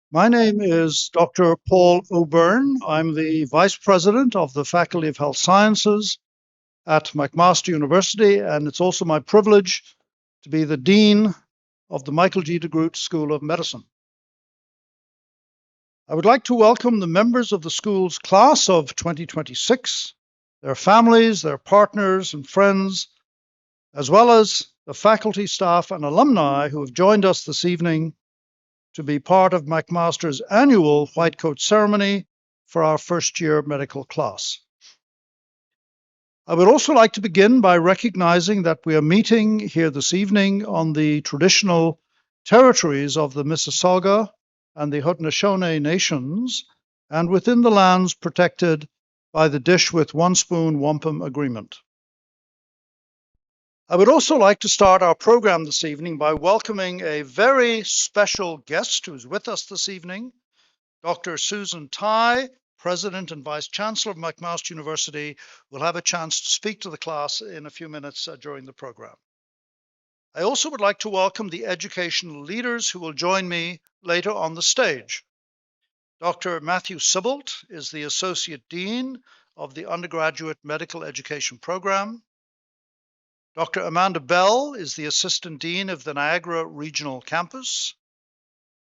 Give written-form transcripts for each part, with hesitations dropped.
My name is Dr. Paul O'Byrne. I'm the Vice President of the Faculty of Health Sciences at McMaster University, and it's also my privilege to be the Dean of the Michael G. DeGroote School of Medicine. I would like to welcome the members of the school's class of 2026, their families, their partners and friends, as well as the faculty, staff, and alumni who have joined us this evening to be part of McMaster's annual white coat ceremony for our first year medical class. I would also like to begin by recognizing that we are meeting here this evening on the traditional territories of the Mississauga and the Haudenosaunee nations and within the lands protected by the Dish with One Spoon Wampum Agreement. I would also like to start our program this evening by welcoming a very special guest who's with us this evening, Dr. Susan Tai, President and Vice Chancellor of McMaster University, will have a chance to speak to the class in a few minutes during the program. I also would like to welcome the educational leaders who will join me later on the stage. Dr. Matthew Sibbald is the Associate Dean of the Undergraduate Medical Education Program. Dr. Amanda Bell is the Assistant Dean of the Niagara Regional Campus.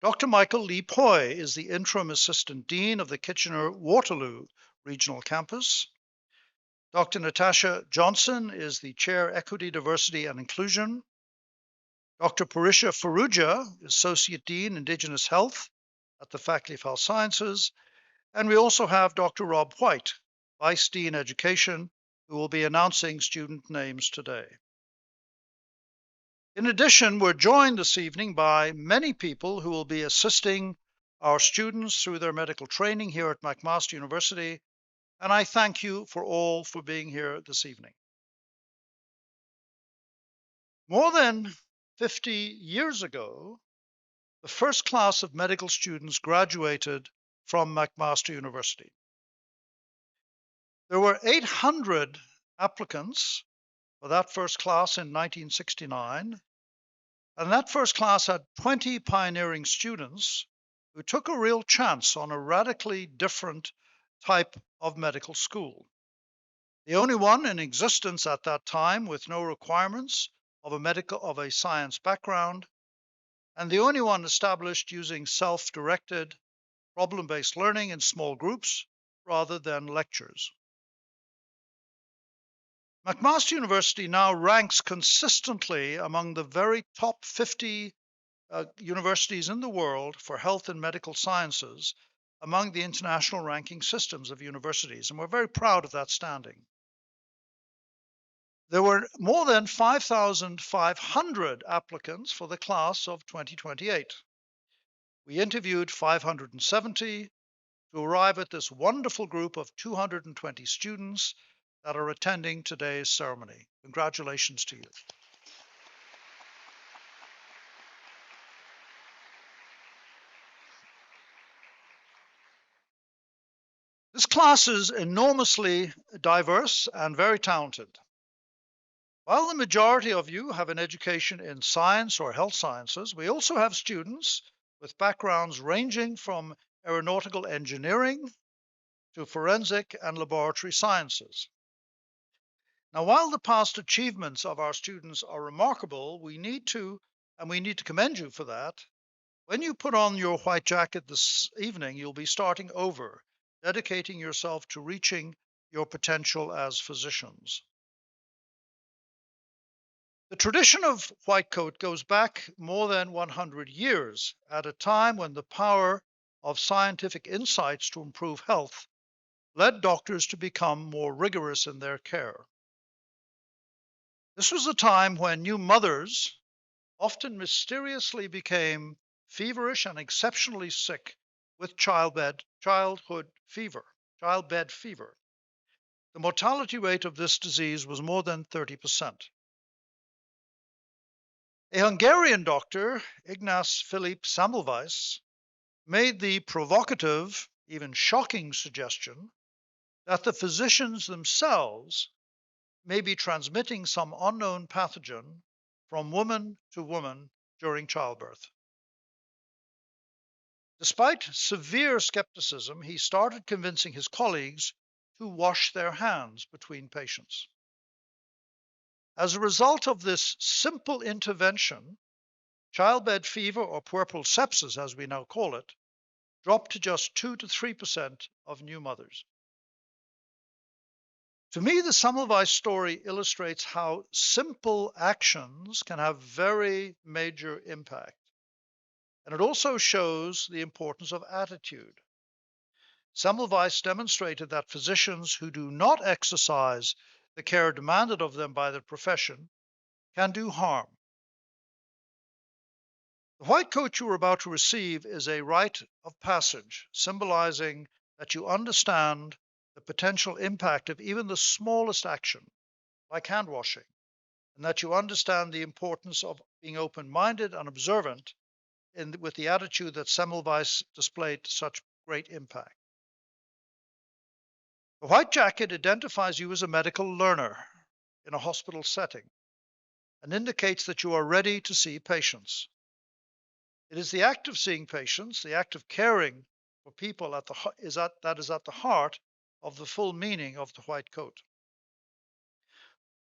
Dr. Michael Lee Poi is the Interim Assistant Dean of the Kitchener-Waterloo Regional Campus. Dr. Natasha Johnson is the Chair, Equity, Diversity and Inclusion. Dr. Parisha Faruja, Associate Dean, Indigenous Health at the Faculty of Health Sciences. And we also have Dr. Rob White, Vice Dean, Education, who will be announcing student names today. In addition, we're joined this evening by many people who will be assisting our students through their medical training here at McMaster University, and I thank you all for being here this evening. More than 50 years ago, the first class of medical students graduated from McMaster University. There were 800 applicants for that first class in 1969, and that first class had 20 pioneering students who took a real chance on a radically different type of medical school. The only one in existence at that time with no requirements of a science background, and the only one established using self-directed, problem-based learning in small groups rather than lectures. McMaster University now ranks consistently among the very top 50 universities in the world for health and medical sciences among the international ranking systems of universities, and we're very proud of that standing. There were more than 5,500 applicants for the class of 2028. We interviewed 570 to arrive at this wonderful group of 220 students that are attending today's ceremony. Congratulations to you. This class is enormously diverse and very talented. While the majority of you have an education in science or health sciences, we also have students with backgrounds ranging from aeronautical engineering to forensic and laboratory sciences. Now, while the past achievements of our students are remarkable, we need to commend you for that. When you put on your white jacket this evening, you'll be starting over, dedicating yourself to reaching your potential as physicians. The tradition of white coat goes back more than 100 years, at a time when the power of scientific insights to improve health led doctors to become more rigorous in their care. This was a time when new mothers often mysteriously became feverish and exceptionally sick with childbed fever. The mortality rate of this disease was more than 30%. A Hungarian doctor, Ignaz Philipp Semmelweis, made the provocative, even shocking suggestion that the physicians themselves may be transmitting some unknown pathogen from woman to woman during childbirth. Despite severe skepticism, he started convincing his colleagues to wash their hands between patients. As a result of this simple intervention, childbed fever, or puerperal sepsis, as we now call it, dropped to just 2 to 3% of new mothers. To me, the Semmelweis story illustrates how simple actions can have very major impact. And it also shows the importance of attitude. Semmelweis demonstrated that physicians who do not exercise the care demanded of them by their profession can do harm. The white coat you are about to receive is a rite of passage, symbolizing that you understand the potential impact of even the smallest action, like hand washing, and that you understand the importance of being open-minded and observant with the attitude that Semmelweis displayed to such great impact. The white jacket identifies you as a medical learner in a hospital setting and indicates that you are ready to see patients. It is the act of seeing patients, the act of caring for people that is at the heart of the full meaning of the white coat.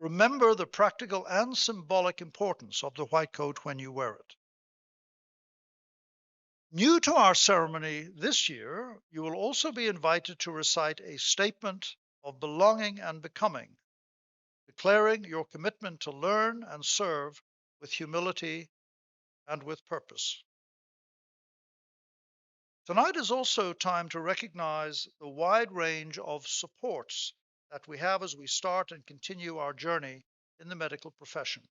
Remember the practical and symbolic importance of the white coat when you wear it. New to our ceremony this year, you will also be invited to recite a statement of belonging and becoming, declaring your commitment to learn and serve with humility and with purpose. Tonight is also time to recognize the wide range of supports that we have as we start and continue our journey in the medical profession.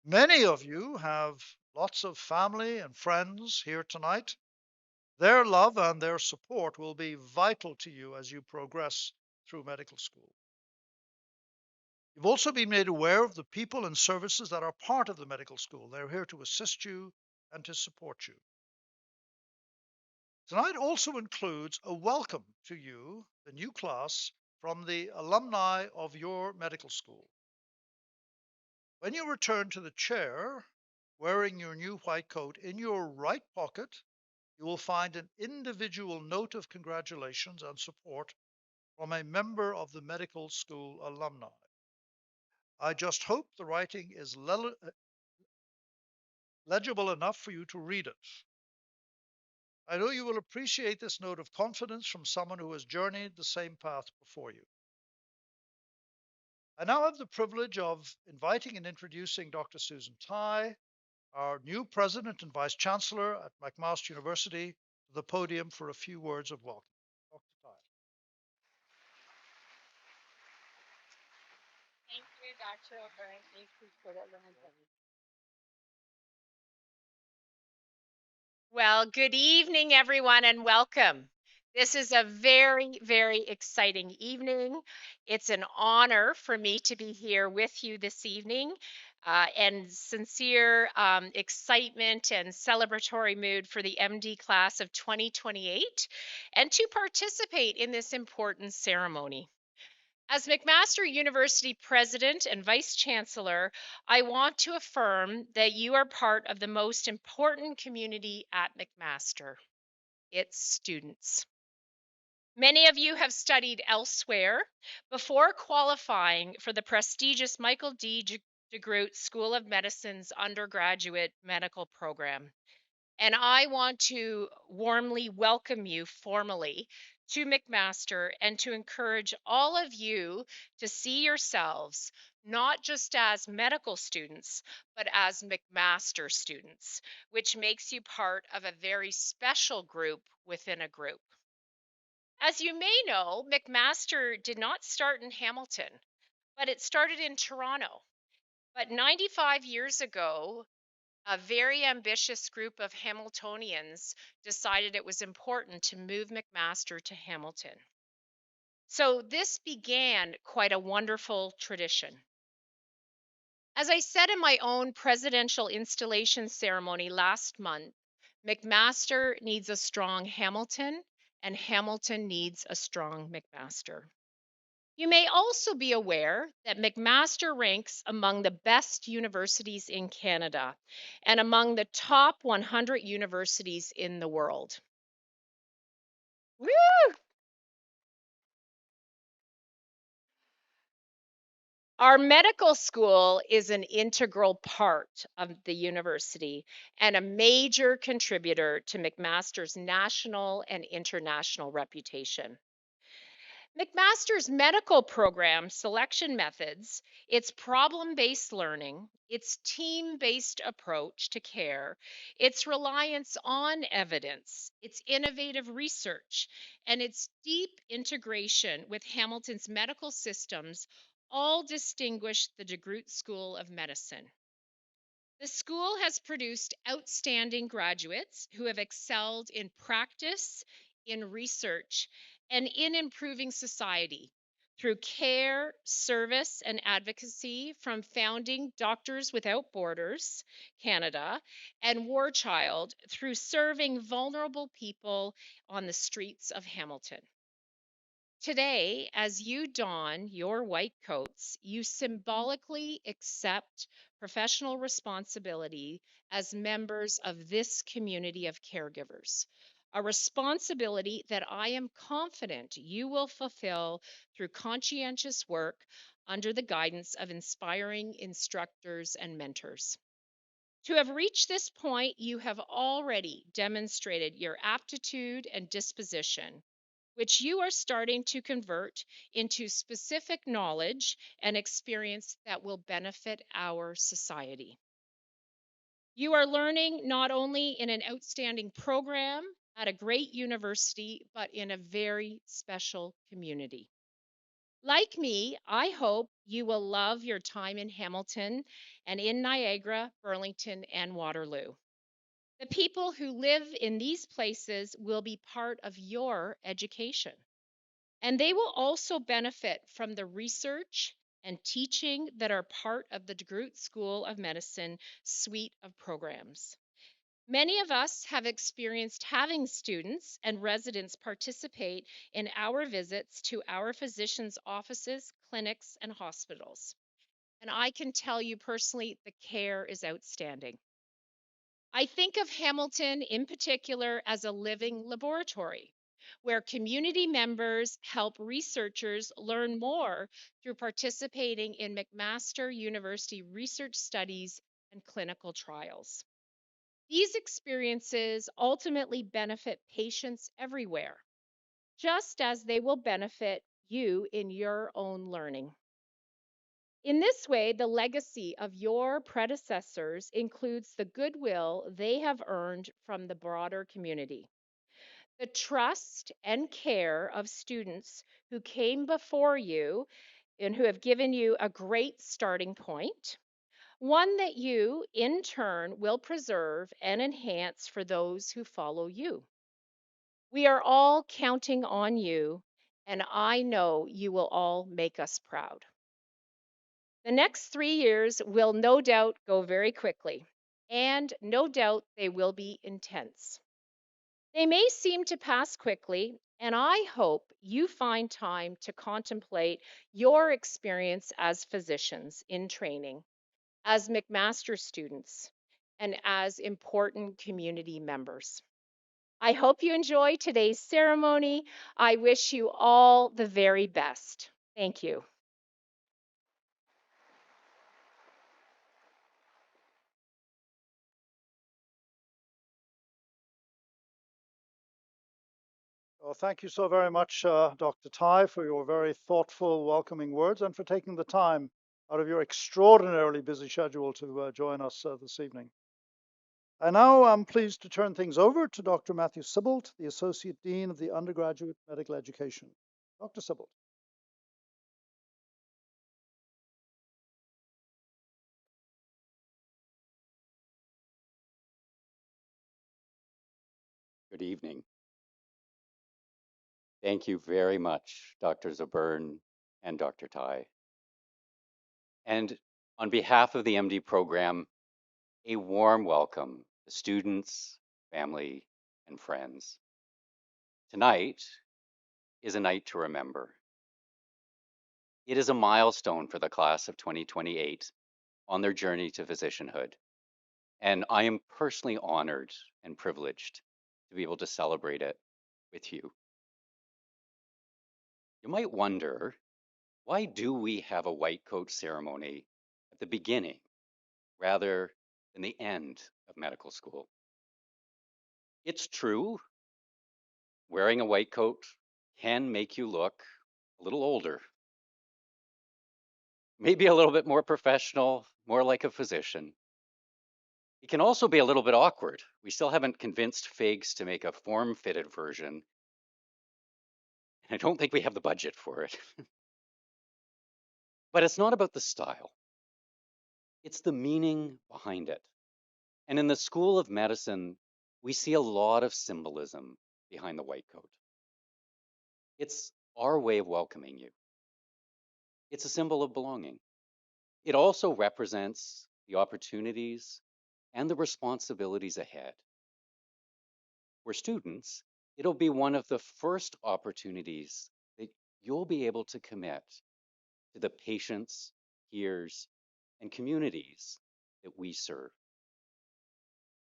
Many of you have lots of family and friends here tonight. Their love and their support will be vital to you as you progress through medical school. You've also been made aware of the people and services that are part of the medical school. They're here to assist you and to support you. Tonight also includes a welcome to you, the new class, from the alumni of your medical school. When you return to the chair, wearing your new white coat, in your right pocket, you will find an individual note of congratulations and support from a member of the medical school alumni. I just hope the writing is legible enough for you to read it. I know you will appreciate this note of confidence from someone who has journeyed the same path before you. I now have the privilege of inviting and introducing Dr. Susan Tai, our new President and Vice Chancellor at McMaster University, to the podium for a few words of welcome. Dr. Tai. Thank you, Dr. O'Byrne. Thank you for that. Well, good evening, everyone, and welcome. This is a very, very exciting evening. It's an honor for me to be here with you this evening, and sincere excitement and celebratory mood for the MD class of 2028 and to participate in this important ceremony. As McMaster University President and Vice Chancellor, I want to affirm that you are part of the most important community at McMaster, its students. Many of you have studied elsewhere before qualifying for the prestigious Michael D. DeGroote School of Medicine's undergraduate medical program. And I want to warmly welcome you formally to McMaster and to encourage all of you to see yourselves not just as medical students, but as McMaster students, which makes you part of a very special group within a group. As you may know, McMaster did not start in Hamilton, but it started in Toronto. But 95 years ago, a very ambitious group of Hamiltonians decided it was important to move McMaster to Hamilton. So this began quite a wonderful tradition. As I said in my own presidential installation ceremony last month, McMaster needs a strong Hamilton, and Hamilton needs a strong McMaster. You may also be aware that McMaster ranks among the best universities in Canada and among the top 100 universities in the world. Woo! Our medical school is an integral part of the university and a major contributor to McMaster's national and international reputation. McMaster's medical program selection methods, its problem based learning, its team based approach to care, its reliance on evidence, its innovative research, and its deep integration with Hamilton's medical systems all distinguish the DeGroote School of Medicine. The school has produced outstanding graduates who have excelled in practice, in research, and in improving society through care, service, and advocacy from founding Doctors Without Borders Canada and War Child through serving vulnerable people on the streets of Hamilton. Today, as you don your white coats, you symbolically accept professional responsibility as members of this community of caregivers, a responsibility that I am confident you will fulfill through conscientious work under the guidance of inspiring instructors and mentors. To have reached this point, you have already demonstrated your aptitude and disposition, which you are starting to convert into specific knowledge and experience that will benefit our society. You are learning not only in an outstanding program at a great university, but in a very special community. Like me, I hope you will love your time in Hamilton and in Niagara, Burlington, and Waterloo. The people who live in these places will be part of your education. And they will also benefit from the research and teaching that are part of the DeGroote School of Medicine suite of programs. Many of us have experienced having students and residents participate in our visits to our physicians' offices, clinics, and hospitals. And I can tell you personally, the care is outstanding. I think of Hamilton in particular as a living laboratory where community members help researchers learn more through participating in McMaster University research studies and clinical trials. These experiences ultimately benefit patients everywhere, just as they will benefit you in your own learning. In this way, the legacy of your predecessors includes the goodwill they have earned from the broader community, the trust and care of students who came before you and who have given you a great starting point, one that you, in turn, will preserve and enhance for those who follow you. We are all counting on you, and I know you will all make us proud. The next 3 years will no doubt go very quickly, and no doubt they will be intense. They may seem to pass quickly, and I hope you find time to contemplate your experience as physicians in training, as McMaster students, and as important community members. I hope you enjoy today's ceremony. I wish you all the very best. Thank you. Well, thank you so very much, Dr. Tai, for your very thoughtful, welcoming words and for taking the time out of your extraordinarily busy schedule to join us this evening. And now I'm pleased to turn things over to Dr. Matthew Sibbald, the Associate Dean of the Undergraduate Medical Education. Dr. Sibbald. Good evening. Thank you very much, Dr. Zaburn and Dr. Tai. And on behalf of the MD program, a warm welcome to students, family, and friends. Tonight is a night to remember. It is a milestone for the class of 2028 on their journey to physicianhood. And I am personally honored and privileged to be able to celebrate it with you. You might wonder, why do we have a white coat ceremony at the beginning rather than the end of medical school? It's true, wearing a white coat can make you look a little older, maybe a little bit more professional, more like a physician. It can also be a little bit awkward. We still haven't convinced FIGS to make a form-fitted version, and I don't think we have the budget for it. But it's not about the style, it's the meaning behind it. And in the School of Medicine, we see a lot of symbolism behind the white coat. It's our way of welcoming you. It's a symbol of belonging. It also represents the opportunities and the responsibilities ahead. For students, it'll be one of the first opportunities that you'll be able to commit to the patients, peers, and communities that we serve.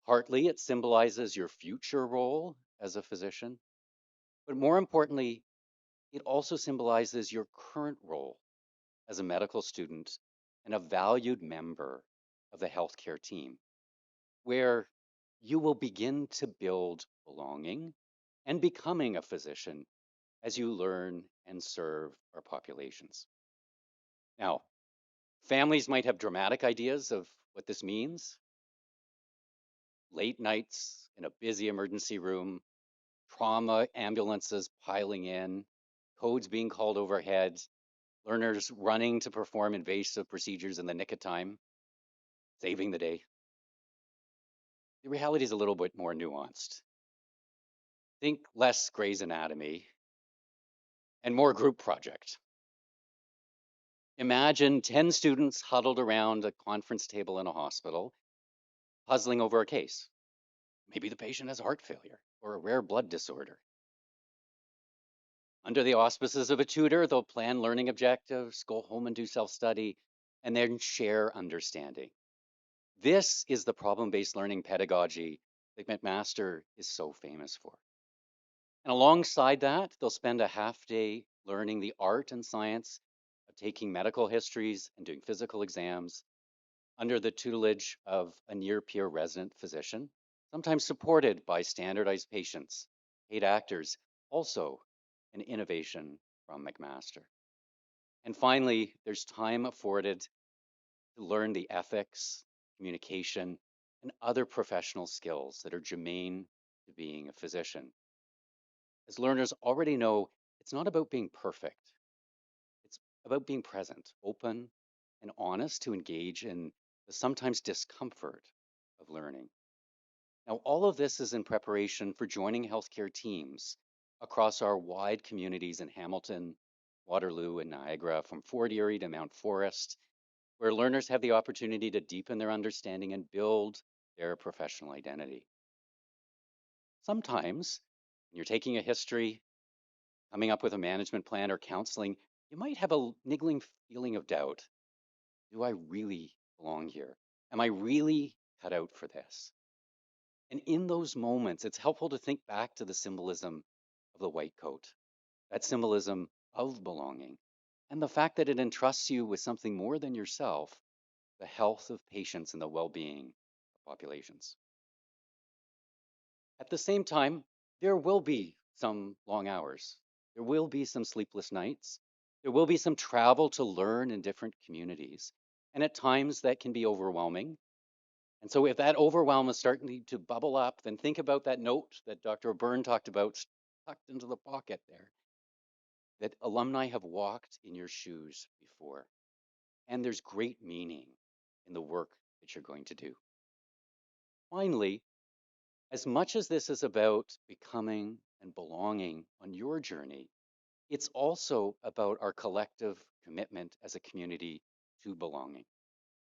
Partly, it symbolizes your future role as a physician, but more importantly, it also symbolizes your current role as a medical student and a valued member of the healthcare team, where you will begin to build belonging and becoming a physician as you learn and serve our populations. Now, families might have dramatic ideas of what this means. Late nights in a busy emergency room, trauma ambulances piling in, codes being called overhead, learners running to perform invasive procedures in the nick of time, saving the day. The reality is a little bit more nuanced. Think less Grey's Anatomy and more group project. Imagine 10 students huddled around a conference table in a hospital, puzzling over a case. Maybe the patient has heart failure or a rare blood disorder. Under the auspices of a tutor, they'll plan learning objectives, go home and do self study, and then share understanding. This is the problem based learning pedagogy that McMaster is so famous for. And alongside that, they'll spend a half day learning the art and science of taking medical histories and doing physical exams under the tutelage of a near peer resident physician, sometimes supported by standardized patients, paid actors, also an innovation from McMaster. And finally, there's time afforded to learn the ethics, communication, and other professional skills that are germane to being a physician. As learners already know, it's not about being perfect. It's about being present, open, and honest to engage in the sometimes discomfort of learning. Now, all of this is in preparation for joining healthcare teams across our wide communities in Hamilton, Waterloo, and Niagara, from Fort Erie to Mount Forest, where learners have the opportunity to deepen their understanding and build their professional identity. Sometimes, when you're taking a history, coming up with a management plan, or counseling, you might have a niggling feeling of doubt. Do I really belong here? Am I really cut out for this? And in those moments, it's helpful to think back to the symbolism of the white coat, that symbolism of belonging, and the fact that it entrusts you with something more than yourself, the health of patients and the well being of populations. At the same time, there will be some long hours, there will be some sleepless nights, there will be some travel to learn in different communities. And at times that can be overwhelming. And so, if that overwhelm is starting to bubble up, then think about that note that Dr. Byrne talked about, tucked into the pocket there, that alumni have walked in your shoes before. And there's great meaning in the work that you're going to do. Finally, as much as this is about becoming and belonging on your journey, it's also about our collective commitment as a community to belonging.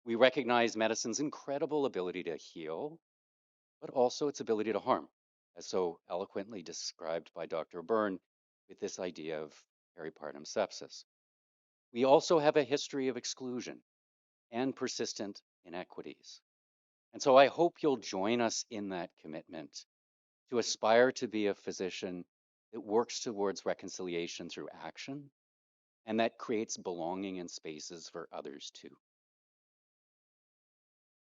We recognize medicine's incredible ability to heal, but also its ability to harm, as so eloquently described by Dr. Byrne with this idea of peripartum sepsis. we also have a history of exclusion and persistent inequities. And so I hope you'll join us in that commitment to aspire to be a physician that works towards reconciliation through action and that creates belonging and spaces for others too.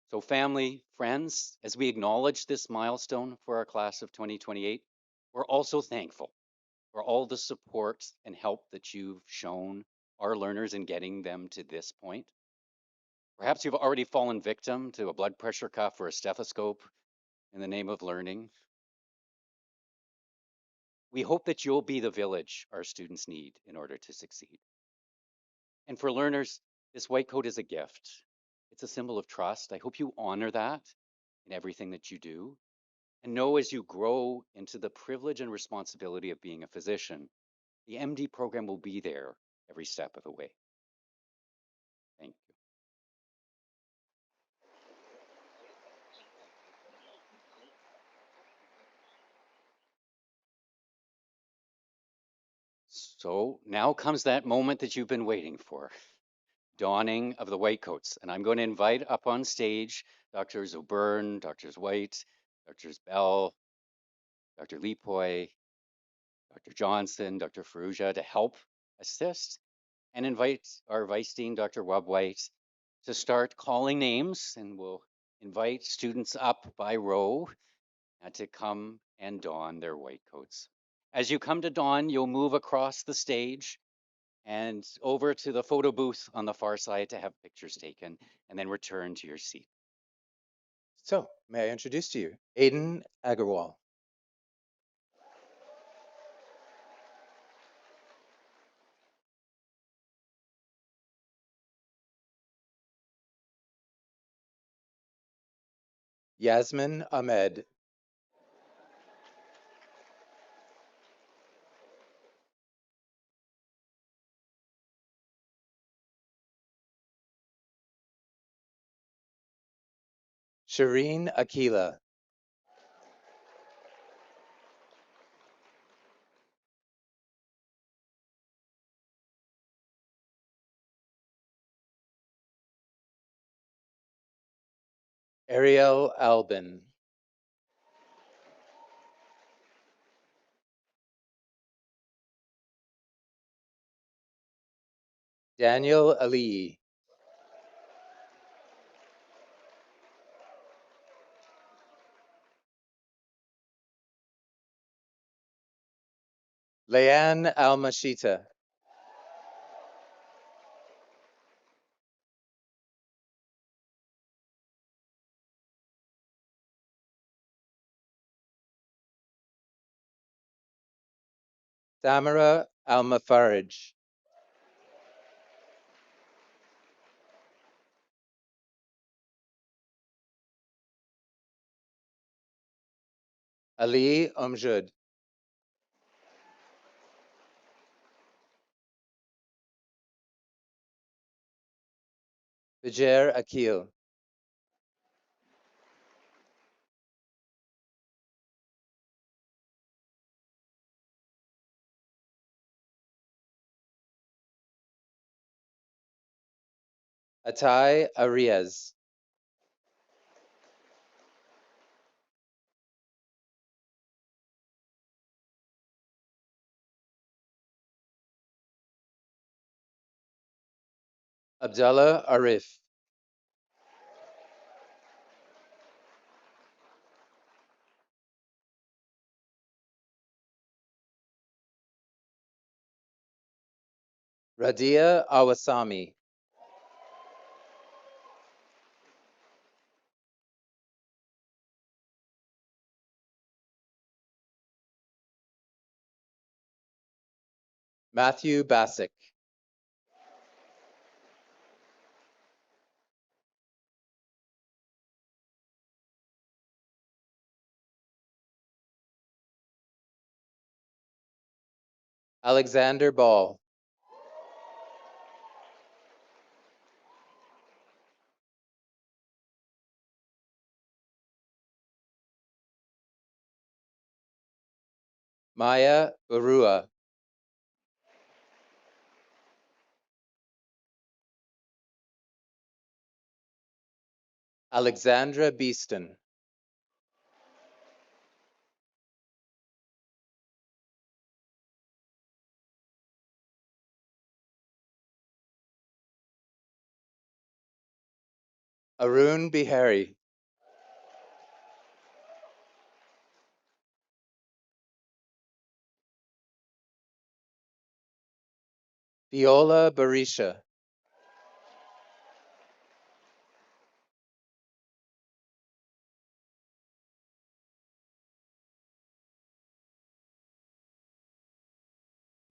So, family, friends, as we acknowledge this milestone for our class of 2028, we're also thankful for all the support and help that you've shown our learners in getting them to this point. Perhaps you've already fallen victim to a blood pressure cuff or a stethoscope in the name of learning. We hope that you'll be the village our students need in order to succeed. And for learners, this white coat is a gift. It's a symbol of trust. I hope you honor that in everything that you do. And know as you grow into the privilege and responsibility of being a physician, the MD program will be there every step of the way. Thank you. So now comes that moment that you've been waiting for, dawning of the white coats. And I'm going to invite up on stage Drs. O'Byrne, Drs. White, Drs. Bell, Dr. Leapoy, Dr. Johnson, Dr. Ferrugia to help assist and invite our Vice Dean, Dr. Webb-White, to start calling names, and we'll invite students up by row to come and don their white coats. As you come to don, you'll move across the stage and over to the photo booth on the far side to have pictures taken, and then return to your seat. So, may I introduce to you Aiden Agarwal. Yasmin Ahmed. Shireen Akila. Ariel Albin. Daniel Ali. Leanne Almashita. Samara Almafarij. Ali Omjud. Bijer Akil. Atai Arias. Abdullah Arif. Radia Awasami. Matthew Bassick. Alexander Ball. Maya Barua. Alexandra Beeston. Arun Bihari. Viola Barisha.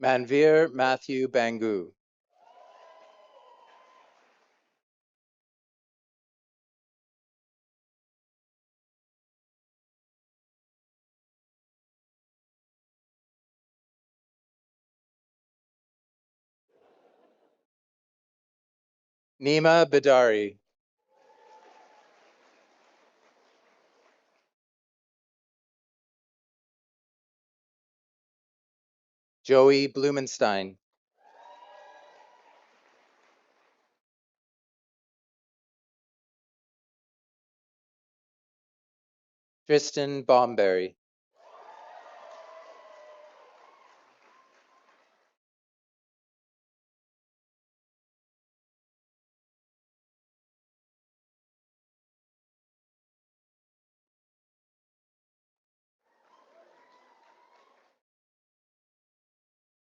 Manvir Matthew Bangu. Nima Bidari. Joey Blumenstein. Tristan Bomberry.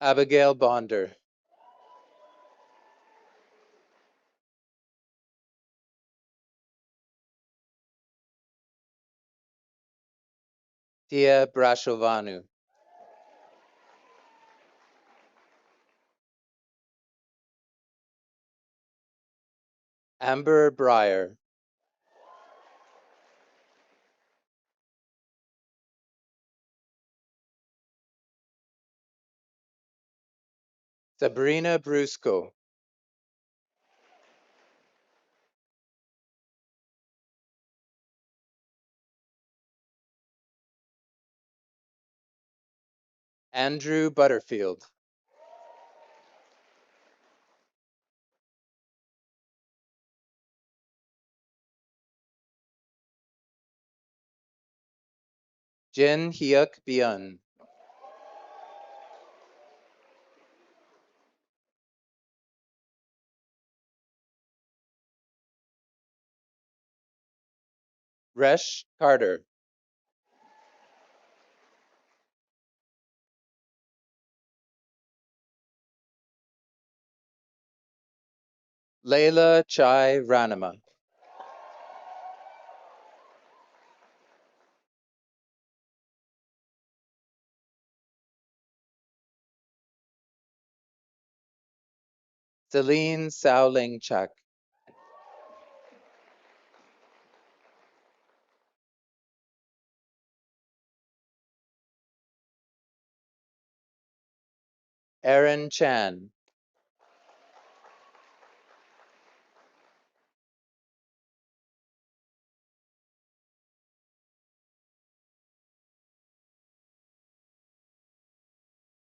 Abigail Bonder. Tia Brashovanu. Amber Breyer. Sabrina Brusco. Andrew Butterfield. Jin Hyuk Byun. Resh Carter. Layla Chai Ranama. Celine Sauling Chak. Aaron Chan.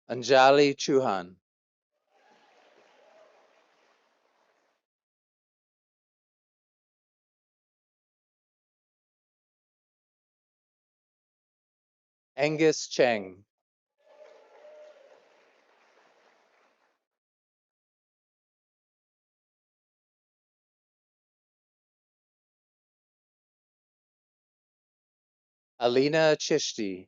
Anjali Chuhan. Angus Cheng. Alina Chishti.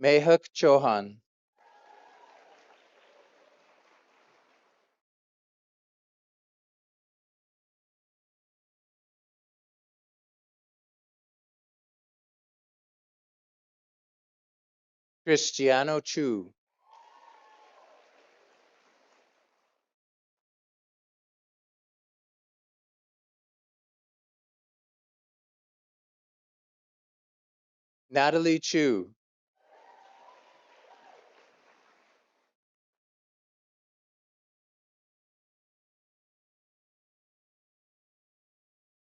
Mehak Chauhan. Cristiano Chu. Natalie Chu.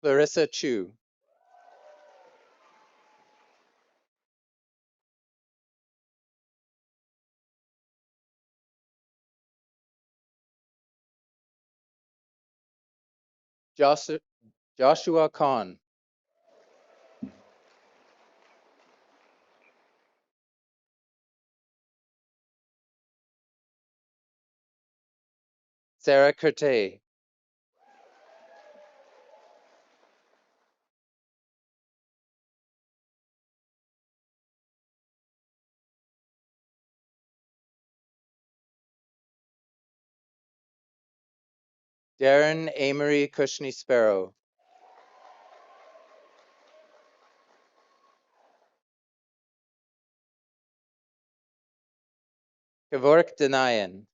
Clarissa Chu. Joshua Kahn. Sarah Curtay. Darren Amory Cushney Sparrow. Kevork Denayan.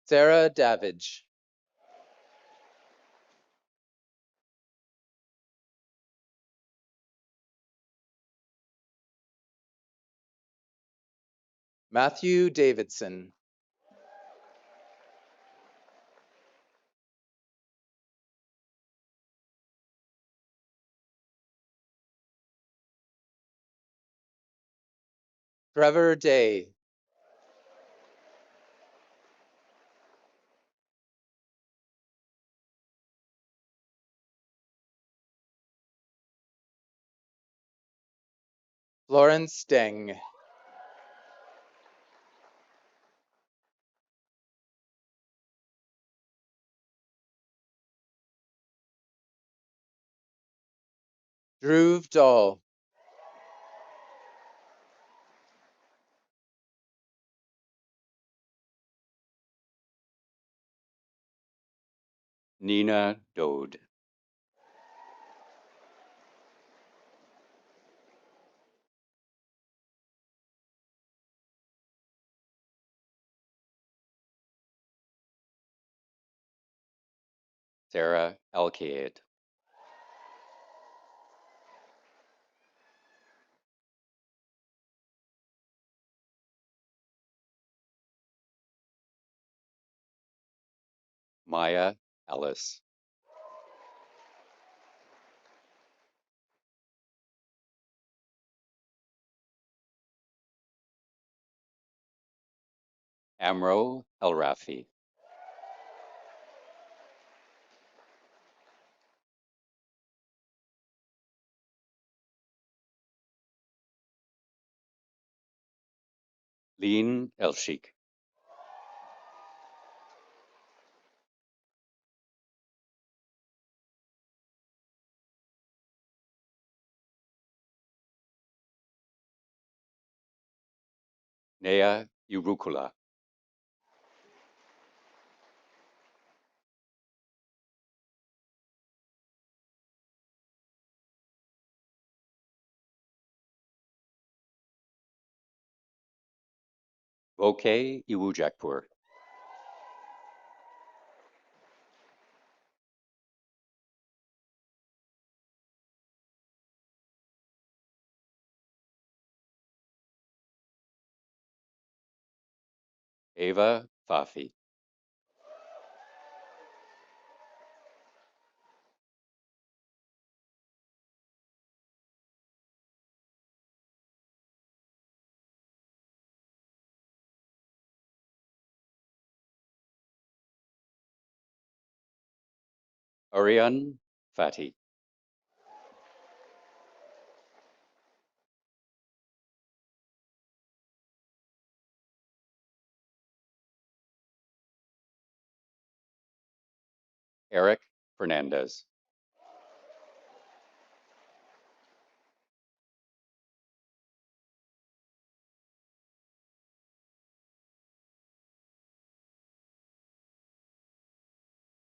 Sarah Davidge. Matthew Davidson. Trevor Day. Florence Deng. Dhruv Dahl. Nina Dode. Sarah Alkaid. Maya Ellis. Amro El-Rafi. Lean El-Sheikh. Nea Urukula. Voke Iwujakpur. Ava Fafi. Ariane Fati. Eric Fernandez.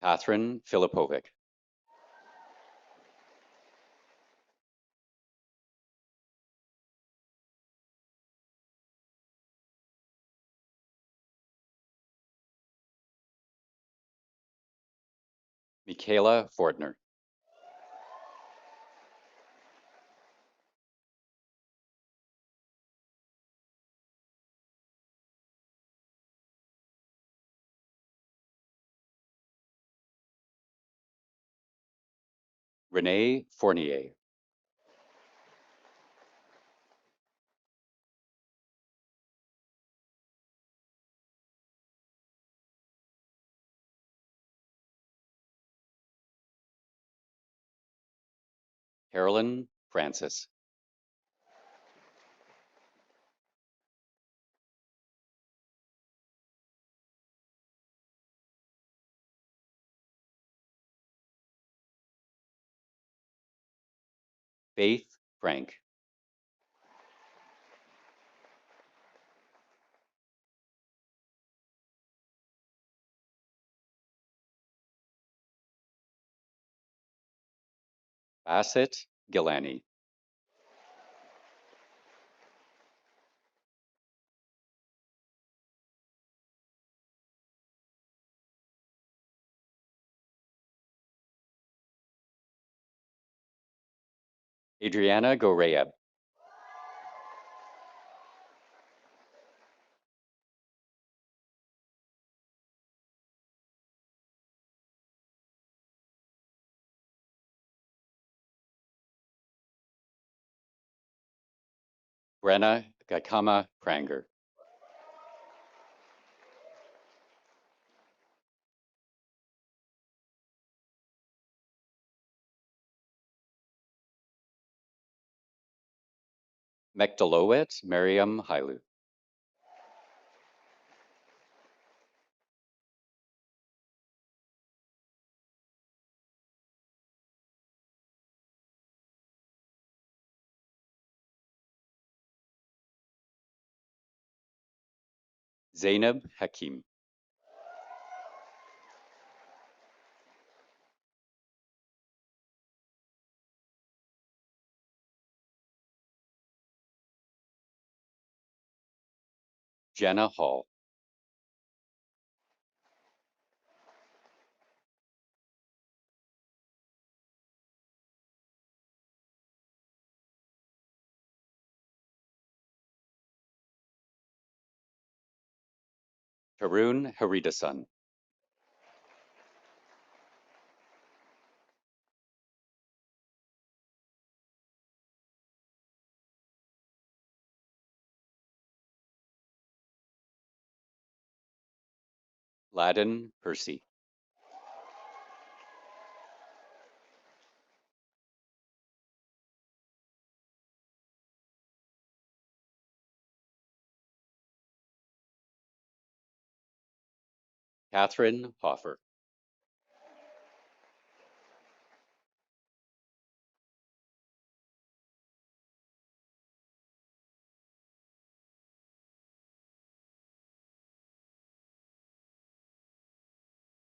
Catherine Filipovic. Michaela Fortner. Renee Fournier. Carolyn Francis. Faith Frank. Bassett Gilani. Adriana Goreb. Brenna Gaikama Pranger. Mekdalowet Miriam Hailu. Zainab Hakim. Jenna Hall. Tarun Haridasan. Ladin Percy. Catherine Hoffer.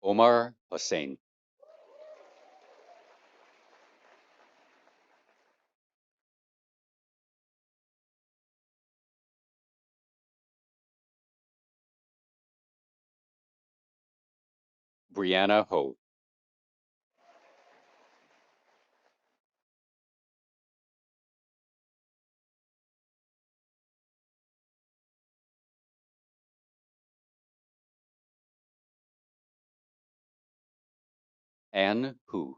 Omar Hossein. Brianna Ho. Anne Hu.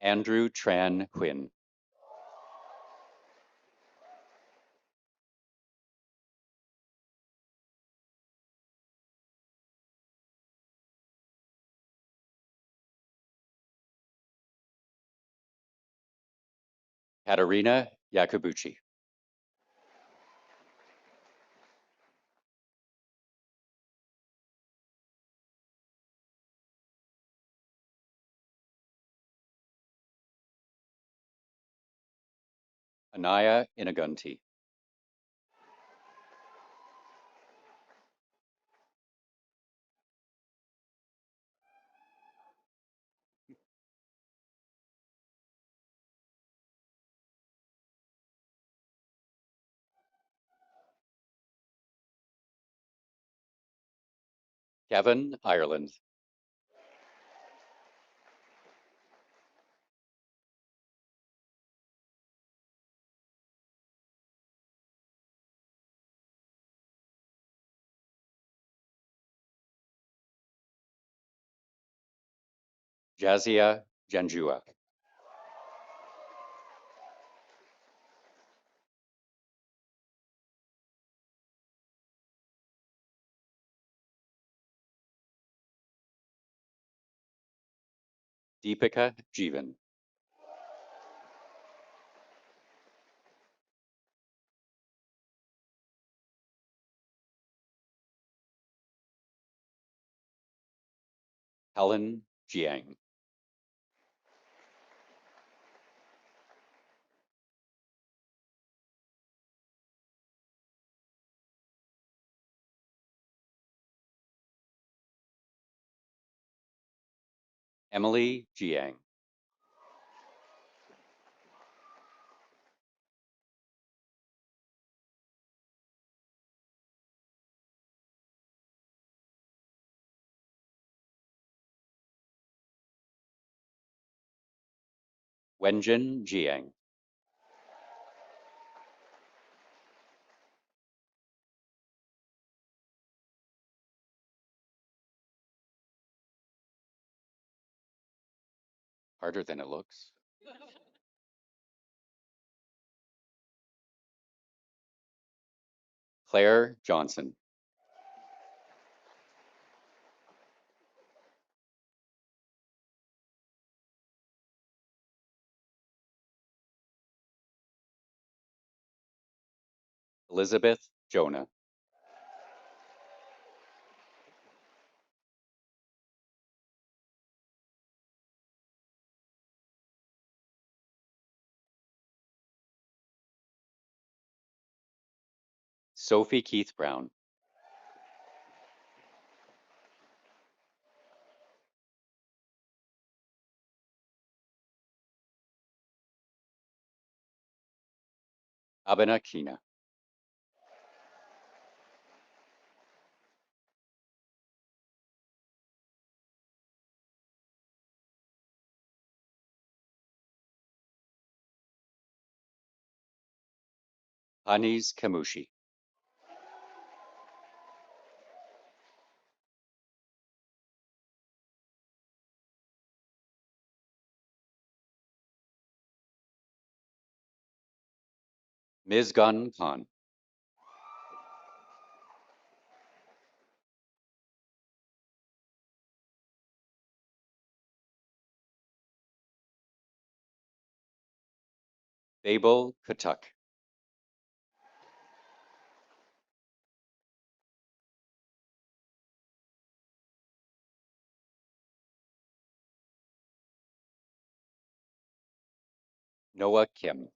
Andrew Tran Huynh. Katerina Yakubuchi. Anaya Inagunti. Kevin Ireland. Jazia Janjua. Deepika Jeevan. Helen Jiang. Emily Jiang. Wenjin Jiang. Harder than it looks. Claire Johnson. Elizabeth Jonah. Sophie Keith Brown. Abena Kina. Hanis Kamushi. Mizgan Khan. Babel Katuk. Noah Kim.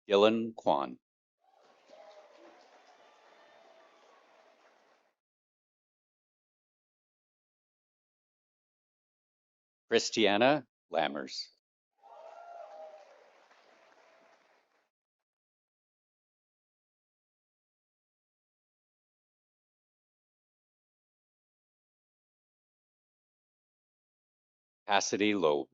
Dylan Kwan. Christiana Lammers. Cassidy Loeb.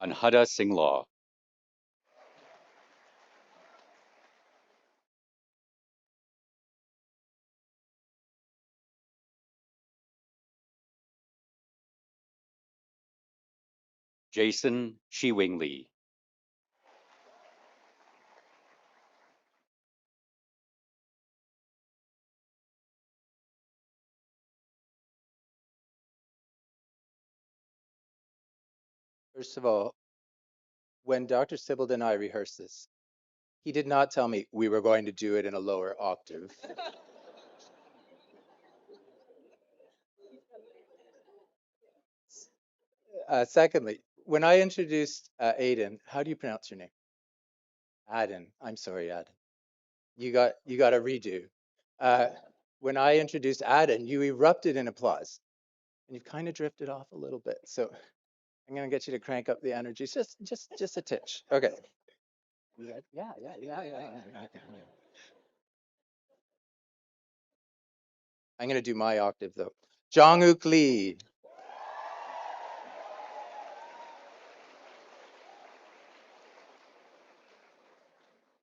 Anhada Singh Law. Jason Chiwing Lee. First of all, when Dr. Sibbald and I rehearsed this, he did not tell me we were going to do it in a lower octave. Secondly, when I introduced Aiden, how do you pronounce your name? Aden. I'm sorry, Aden. You got a redo. Uh, when I introduced Aden, you erupted in applause, and you've kind of drifted off a little bit. So I'm gonna get you to crank up the energy, just a titch. Okay. Yeah. I'm gonna do my octave though. Jong-uk Lee.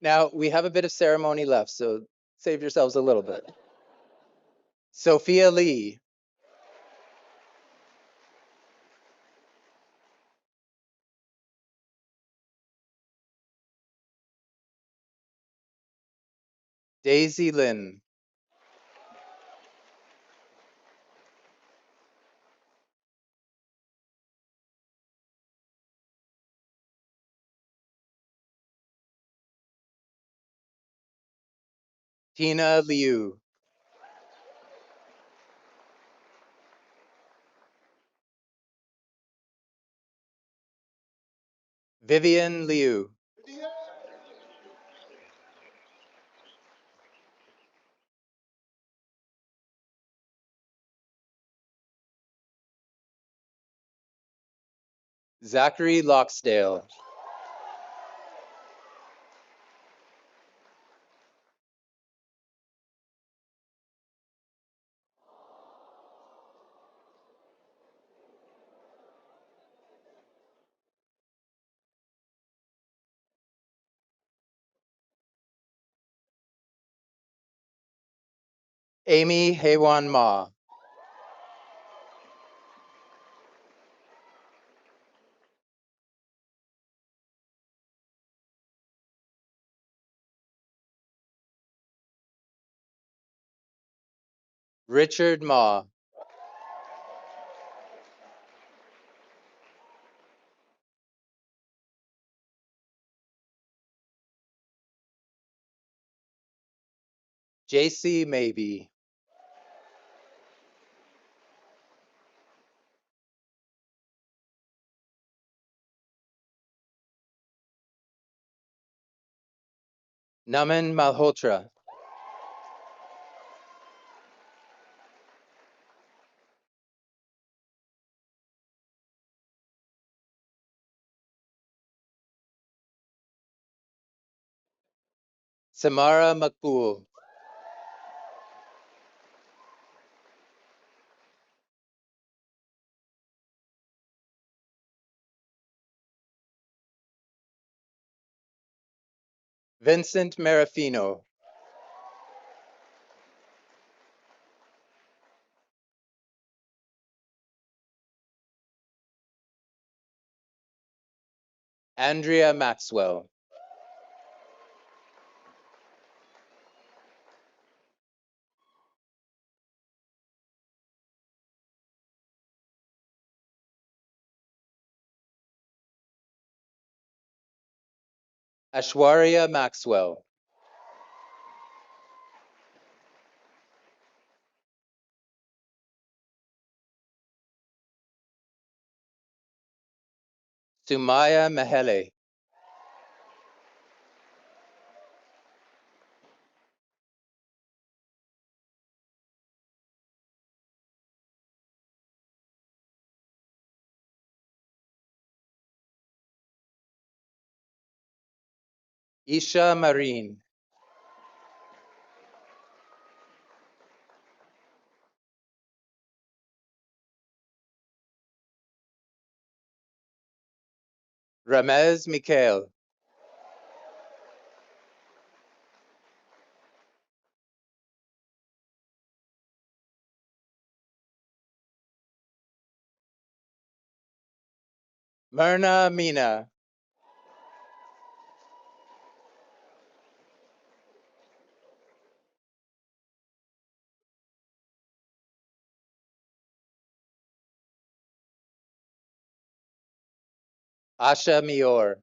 Now, we have a bit of ceremony left, so save yourselves a little bit. Sophia Lee. Daisy Lynn. Tina Liu. Vivian Liu. Zachary Loxdale. Amy Hewan Ma. Richard Ma. JC Maybe. Naman Malhotra. Samara Makbul. Vincent Marafino. Andrea Maxwell. Ashwarya Maxwell. Sumaya Mahele. Isha Marine. Ramez Mikhail. Myrna Mina. Asha Mior.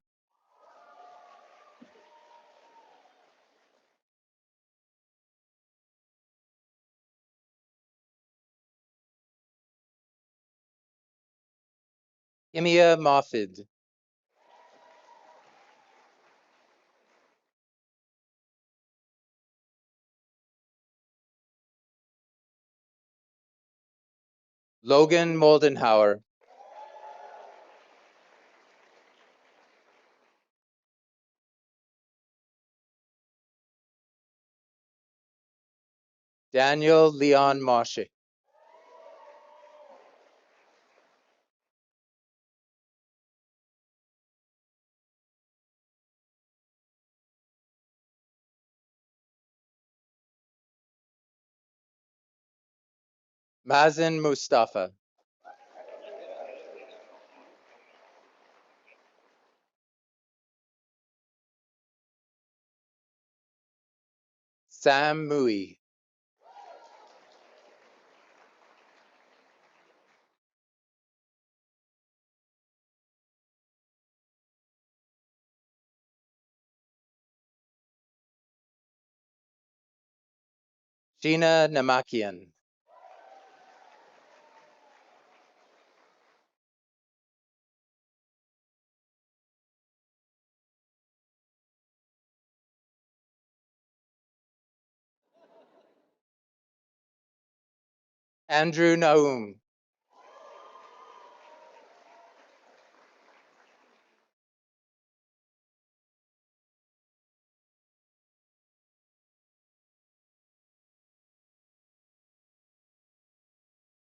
Imia Mofid. Logan Moldenhauer. Daniel Leon Moshe. Mazen Mustafa. Sam Mui. Sheena Namakian. Andrew Naum.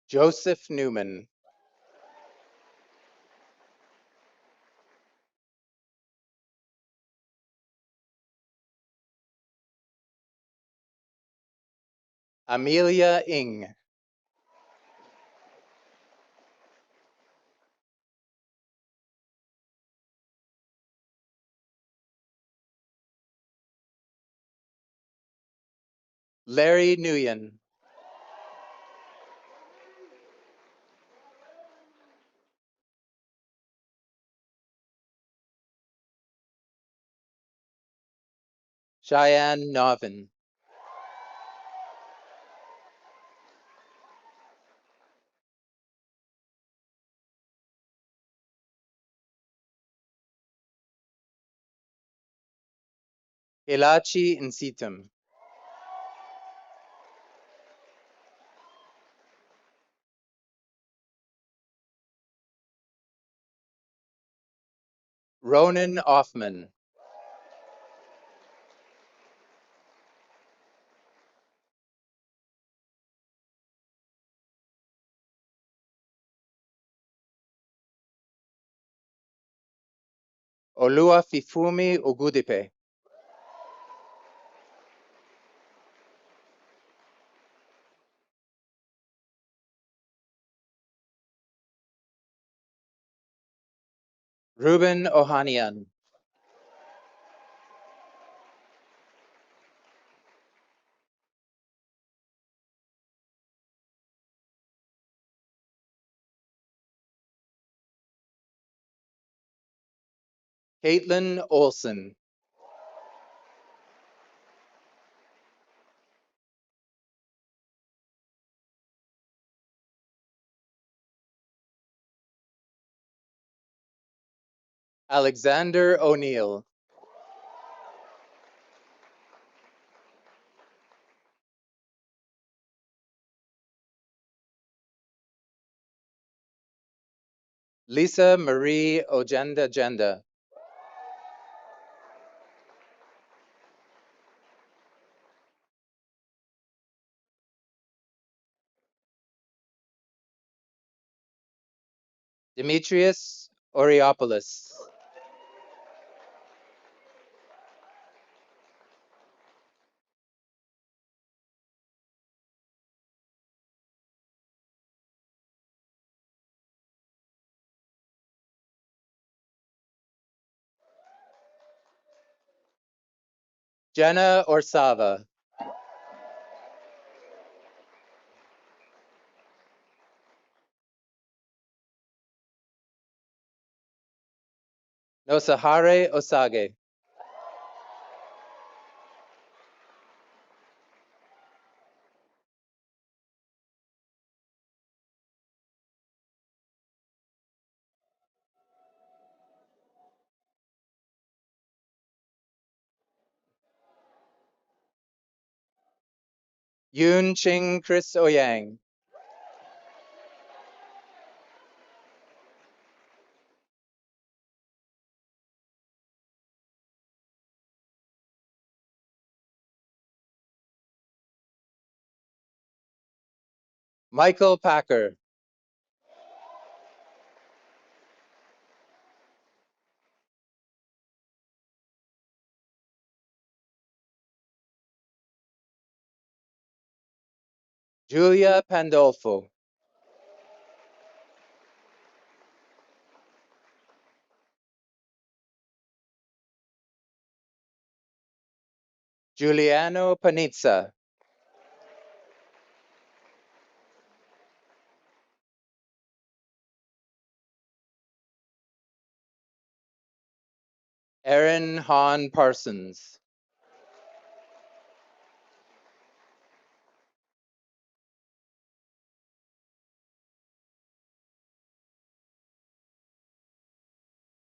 Joseph Newman. Amelia Ing. Larry Nguyen. Cheyenne Novin. Hilachi Nsitum. Ronan Offman. Oluwafifumi Ogudipe. Ruben Ohanian. Caitlin Olson. Alexander O'Neill. Lisa Marie Ojenda Jenda. Demetrius Oriopoulos. Jenna Orsava. Nosahare Osage. Yoon Ching Chris Oyang. Michael Packer. Julia Pandolfo. Giuliano Panizza. Erin Hahn Parsons.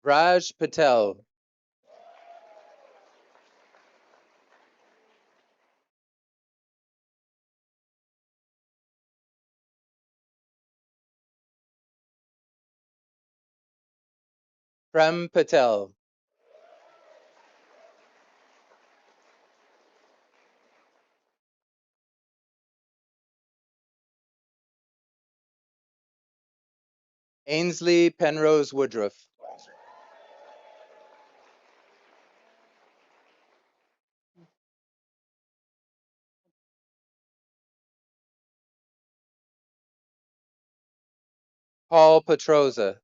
Raj Patel. Prem Patel. Ainsley Penrose Woodruff. Paul Petroza.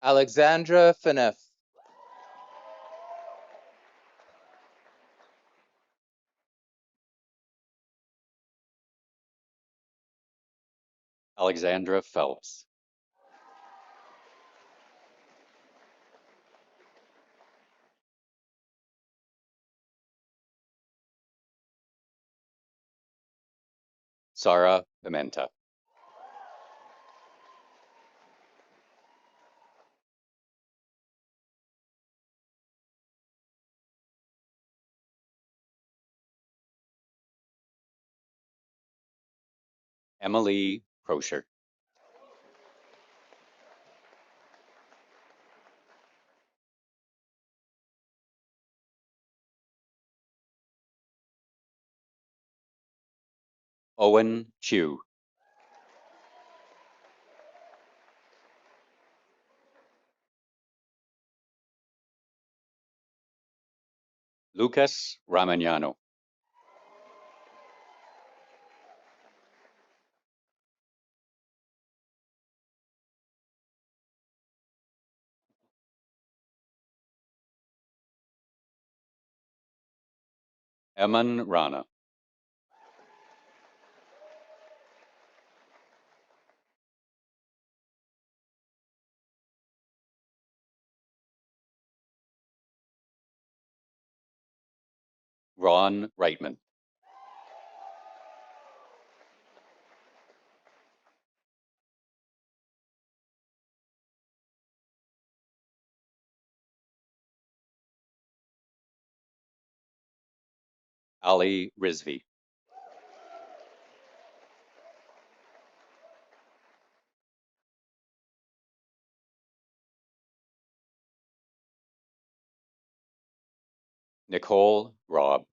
Alexandra Fineff. Alexandra Phelps. Sara Pimenta. Emily Prosher. Owen Chu. Lucas Ramagnano. Eman Rana. Ron Reitman. Ali Rizvi. Nicole Robb.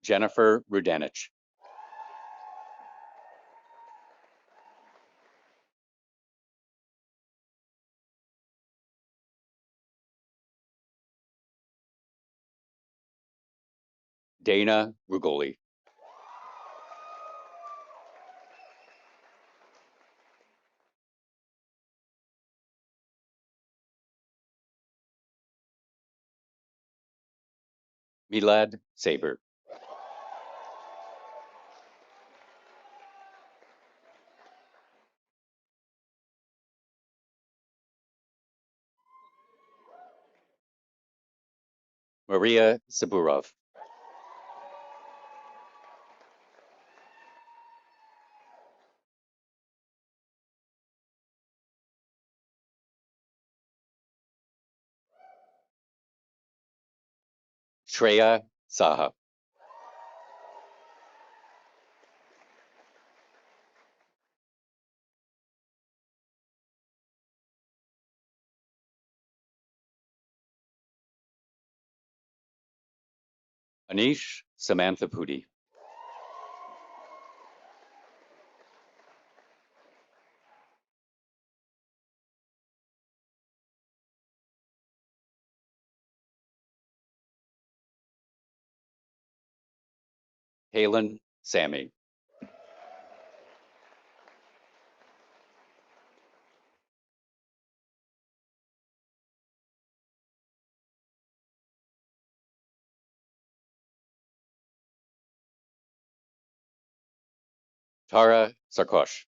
Jennifer Rudanich. Dana Rugoli. Milad Saber. Maria Saburov. Shreya Saha. Anish Samanthapudi. Halen Sammy. Tara Sarkosh.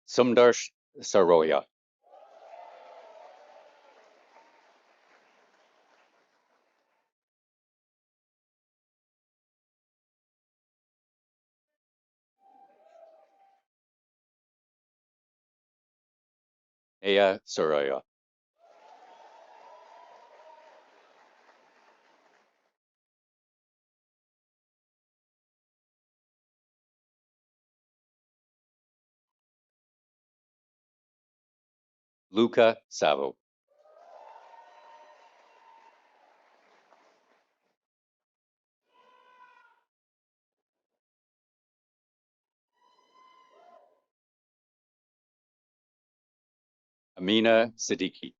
Sumdarsh Saroya. Aya Saroya. Luca Savo. Amina Siddiqui.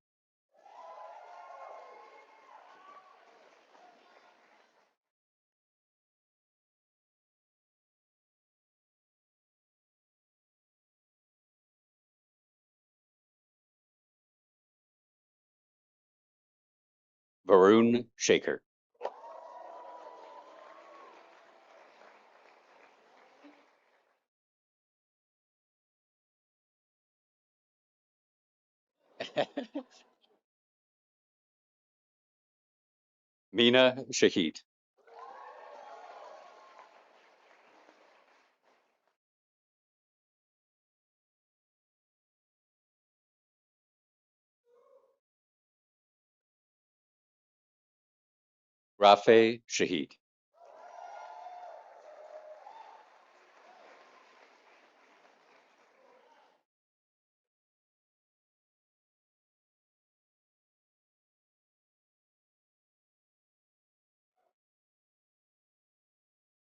Varun Shaker. Mina Shahid. Rafe Shahid.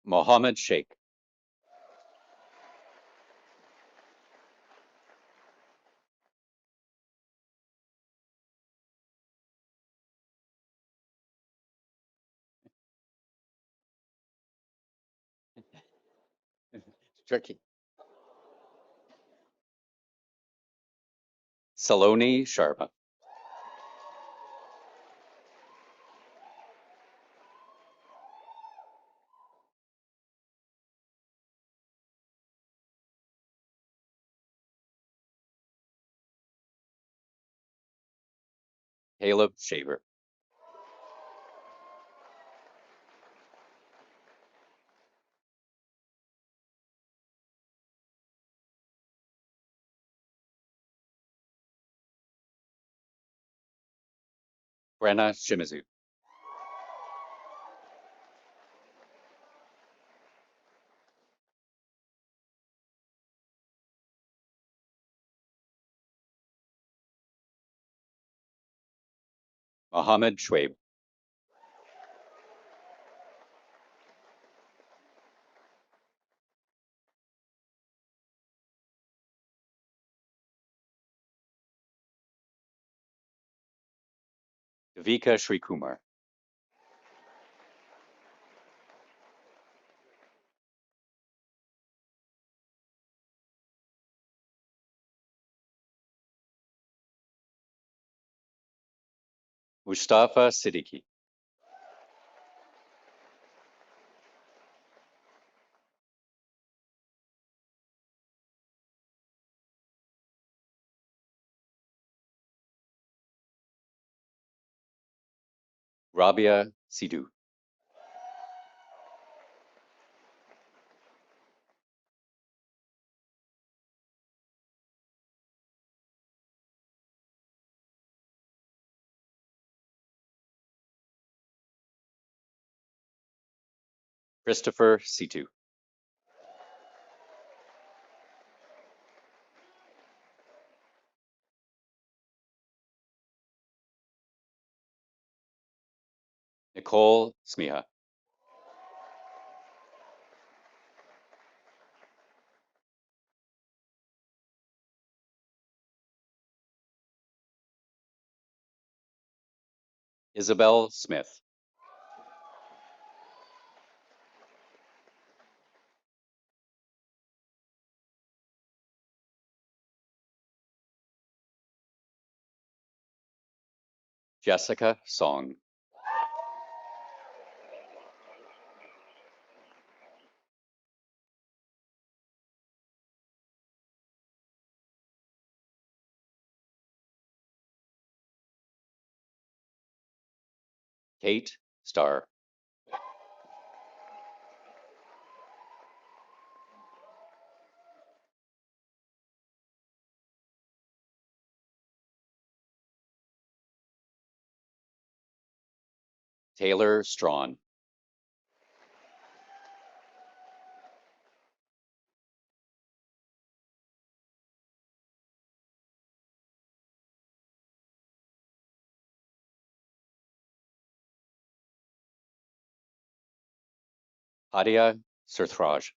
Mohammed Sheikh. Tricky. Saloni Sharma. Caleb Shaver. Brenna Shimizu. Mohammed Schwaib. Devika Srikumar. Mustafa Siddiqui. Rabia Sidhu. Christopher Situ. Nicole Smiha. Isabel Smith. Jessica Song. Kate Starr. Taylor Strawn. Hadia Surthraj.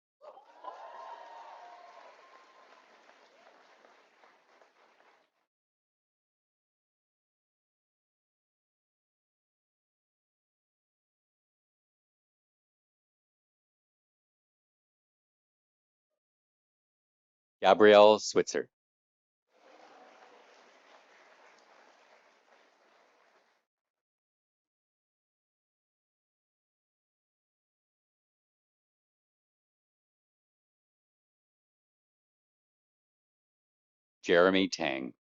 Gabrielle Switzer. Jeremy Tang.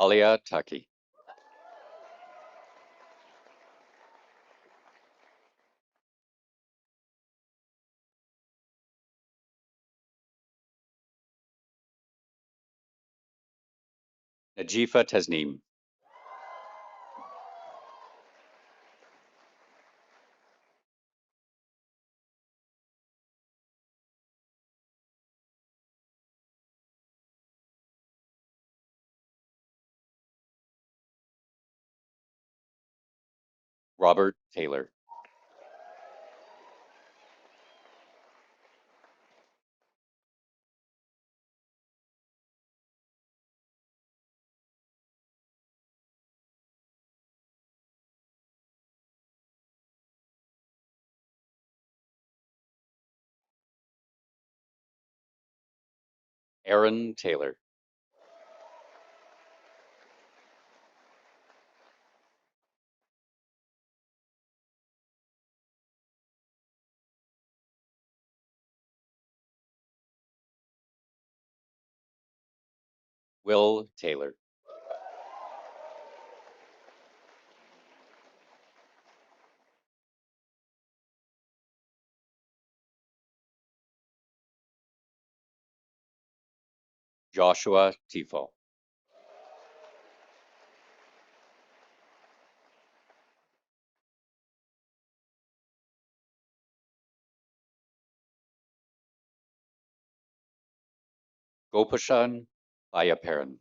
Alia Taki. Najifa Tasneem. Robert Taylor. Aaron Taylor. Will Taylor. Joshua Tifo. Gopashan Bayaparan.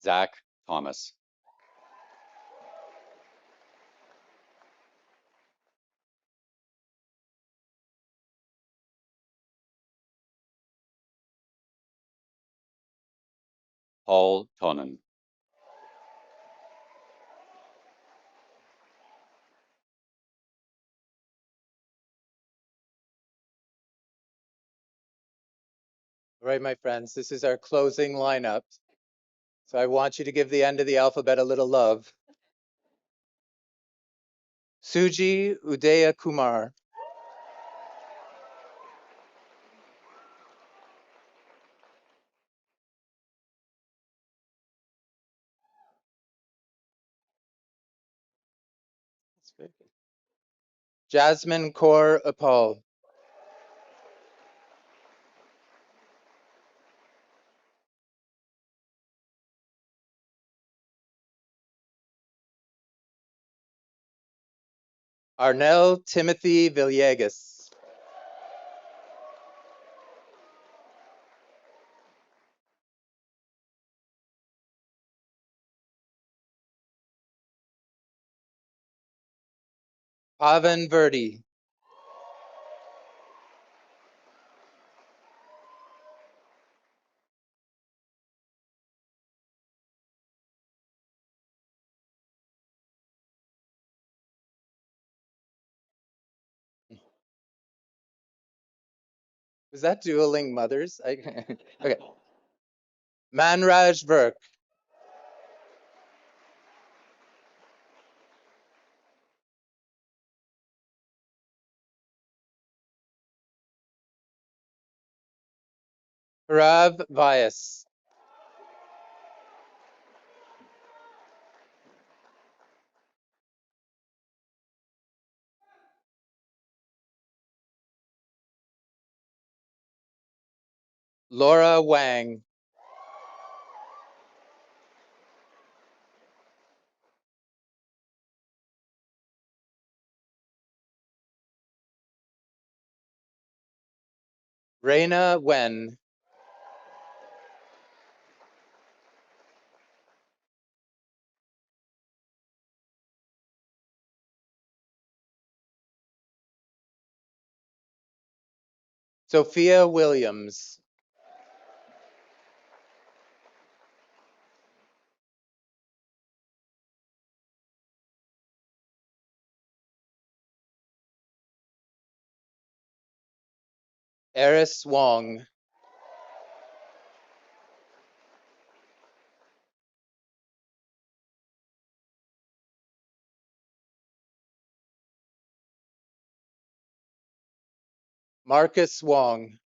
Zach Thomas. Paul Tonnen. All right, my friends, this is our closing lineup. So I want you to give the end of the alphabet a little love. Suji Udaya Kumar. Jasmine Kaur Apal. Arnel Timothy Villegas. Pavan Verdi. Was that dueling mothers? Okay. Manraj Virk. Harav Vyas. Laura Wang. Reina Wen. Sophia Williams. Eris Wong. Marcus Wong.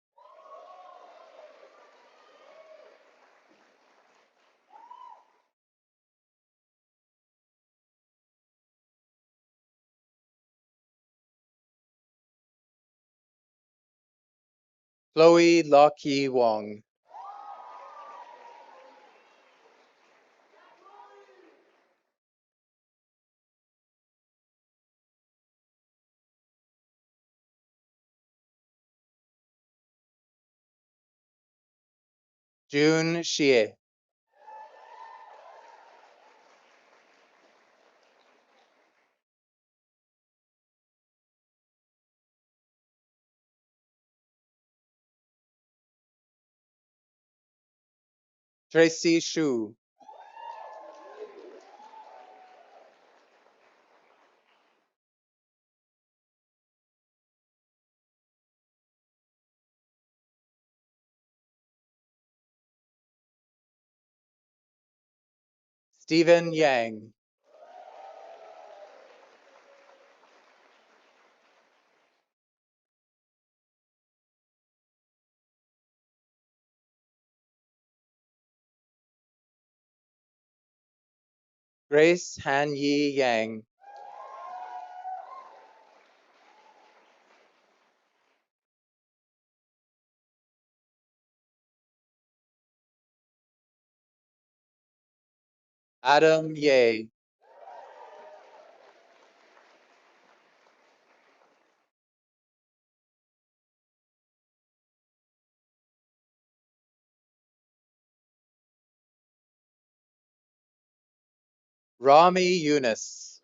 Chloe Lockheed Wong. June Xie. Tracy Shu. Stephen Yang. Grace Han Yi Yang. Adam Ye. Rami Yunus.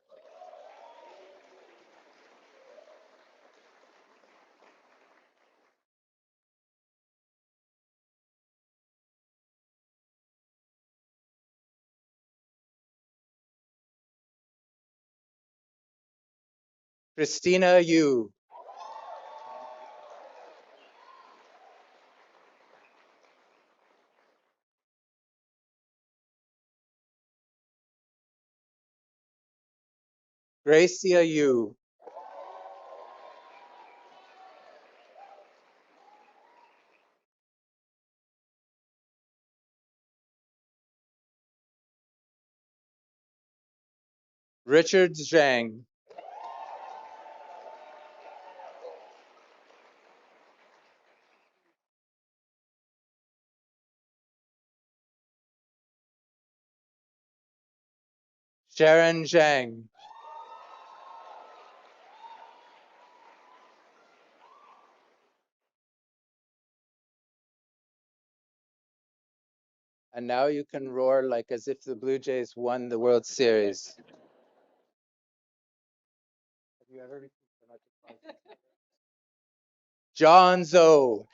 Christina Yu. Gracia Yu. Richard Zhang. Sharon Zhang. And now you can roar like as if the Blue Jays won the World Series. Have you ever received so much applause? John Zoe.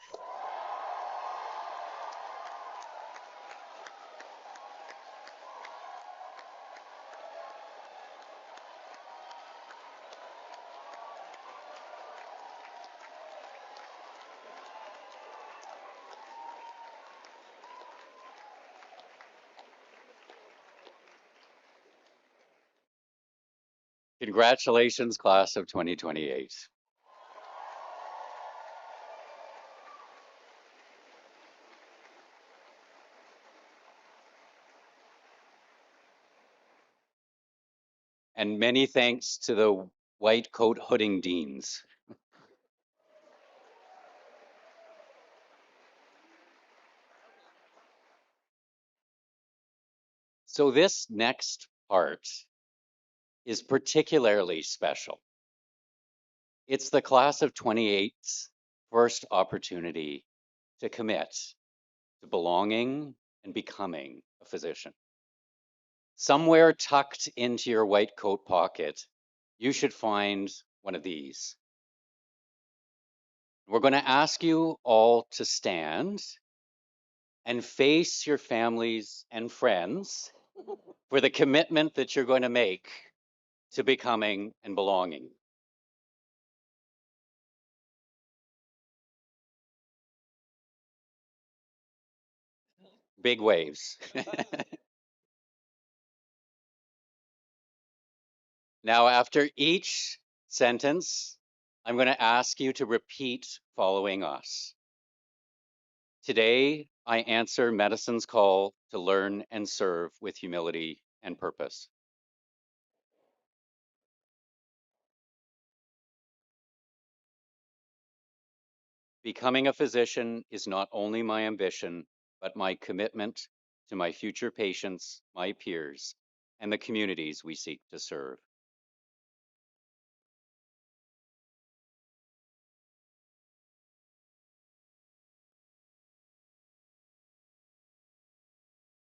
Congratulations, class of 2028. And many thanks to the white coat hooding deans. So this next part is particularly special. It's the class of 28's first opportunity to commit to belonging and becoming a physician. Somewhere tucked into your white coat pocket, you should find one of these. We're going to ask you all to stand and face your families and friends for the commitment that you're going to make to becoming and belonging. Big waves. Now, after each sentence, I'm going to ask you to repeat following us. Today, I answer medicine's call to learn and serve with humility and purpose. Becoming a physician is not only my ambition, but my commitment to my future patients, my peers, and the communities we seek to serve.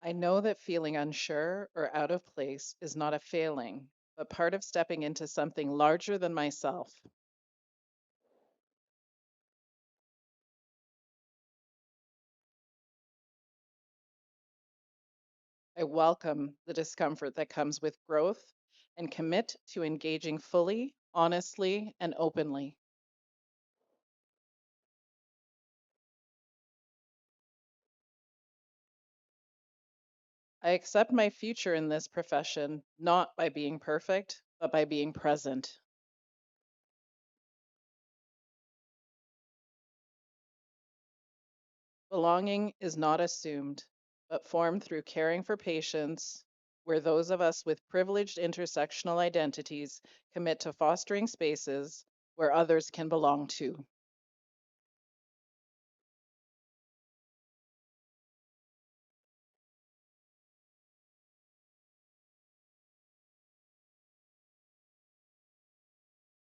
I know that feeling unsure or out of place is not a failing, but part of stepping into something larger than myself. I welcome the discomfort that comes with growth and commit to engaging fully, honestly, and openly. I accept my future in this profession not by being perfect, but by being present. Belonging is not assumed, but formed through caring for patients, where those of us with privileged intersectional identities commit to fostering spaces where others can belong too.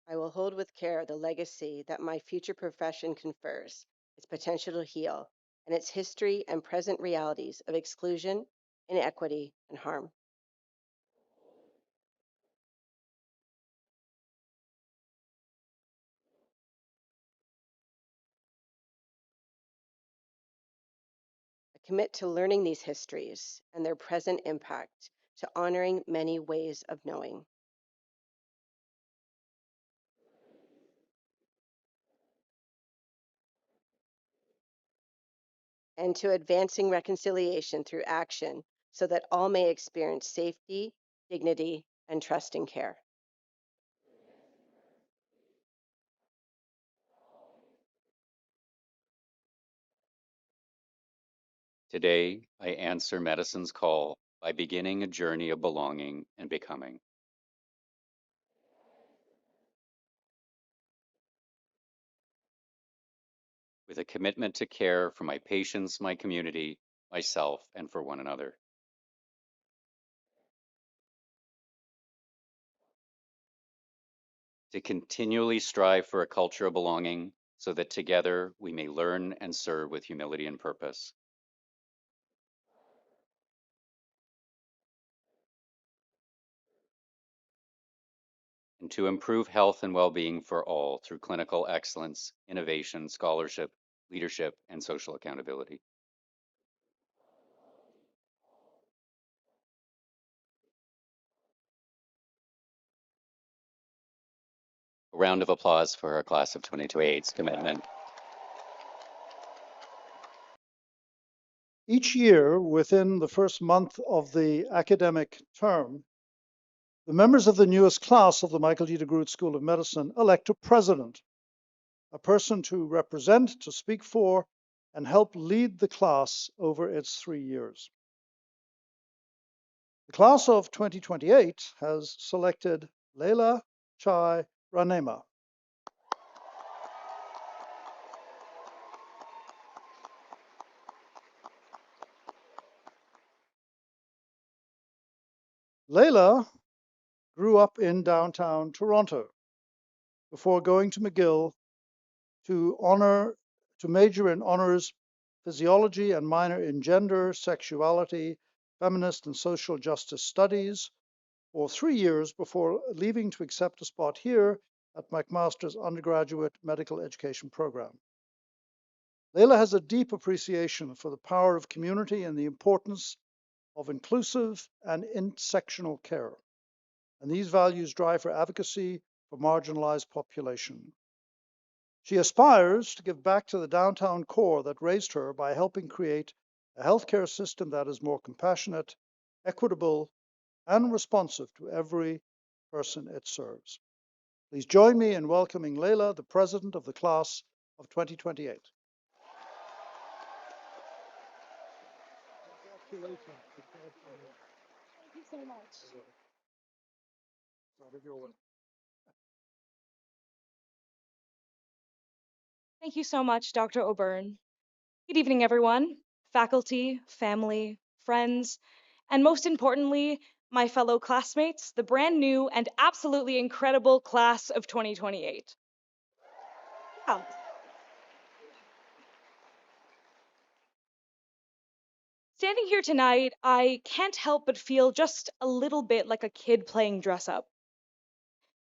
I will hold with care the legacy that my future profession confers, its potential to heal, and its history and present realities of exclusion, inequity, and harm. I commit to learning these histories and their present impact, to honoring many ways of knowing. And to advancing reconciliation through action so that all may experience safety, dignity, and trust in care. Today, I answer medicine's call by beginning a journey of belonging and becoming. With a commitment to care for my patients, my community, myself, and for one another. to continually strive for a culture of belonging so that together we may learn and serve with humility and purpose. And to improve health and well-being for all through clinical excellence, innovation, scholarship, leadership, and social accountability. A round of applause for our class of 2028's commitment. Each year, within the first month of the academic term, the members of the newest class of the Michael G. de Groot School of Medicine elect a president, a person to represent, to speak for, and help lead the class over its 3 years. The class of 2028 has selected Leila Chai Ranema. Leila grew up in downtown Toronto before going to McGill to major in honors physiology and minor in gender, sexuality, feminist and social justice studies for 3 years before leaving to accept a spot here at McMaster's undergraduate medical education program. Leila has a deep appreciation for the power of community and the importance of inclusive and intersectional care. And these values drive her advocacy for marginalized population. She aspires to give back to the downtown core that raised her by helping create a healthcare system that is more compassionate, equitable, and responsive to every person it serves. Please join me in welcoming Leila, the president of the class of 2028. Thank you so much. Thank you so much, Dr. O'Byrne. Good evening, everyone, faculty, family, friends, and most importantly, my fellow classmates, the brand new and absolutely incredible class of 2028. Yeah. Standing here tonight, I can't help but feel just a little bit like a kid playing dress up.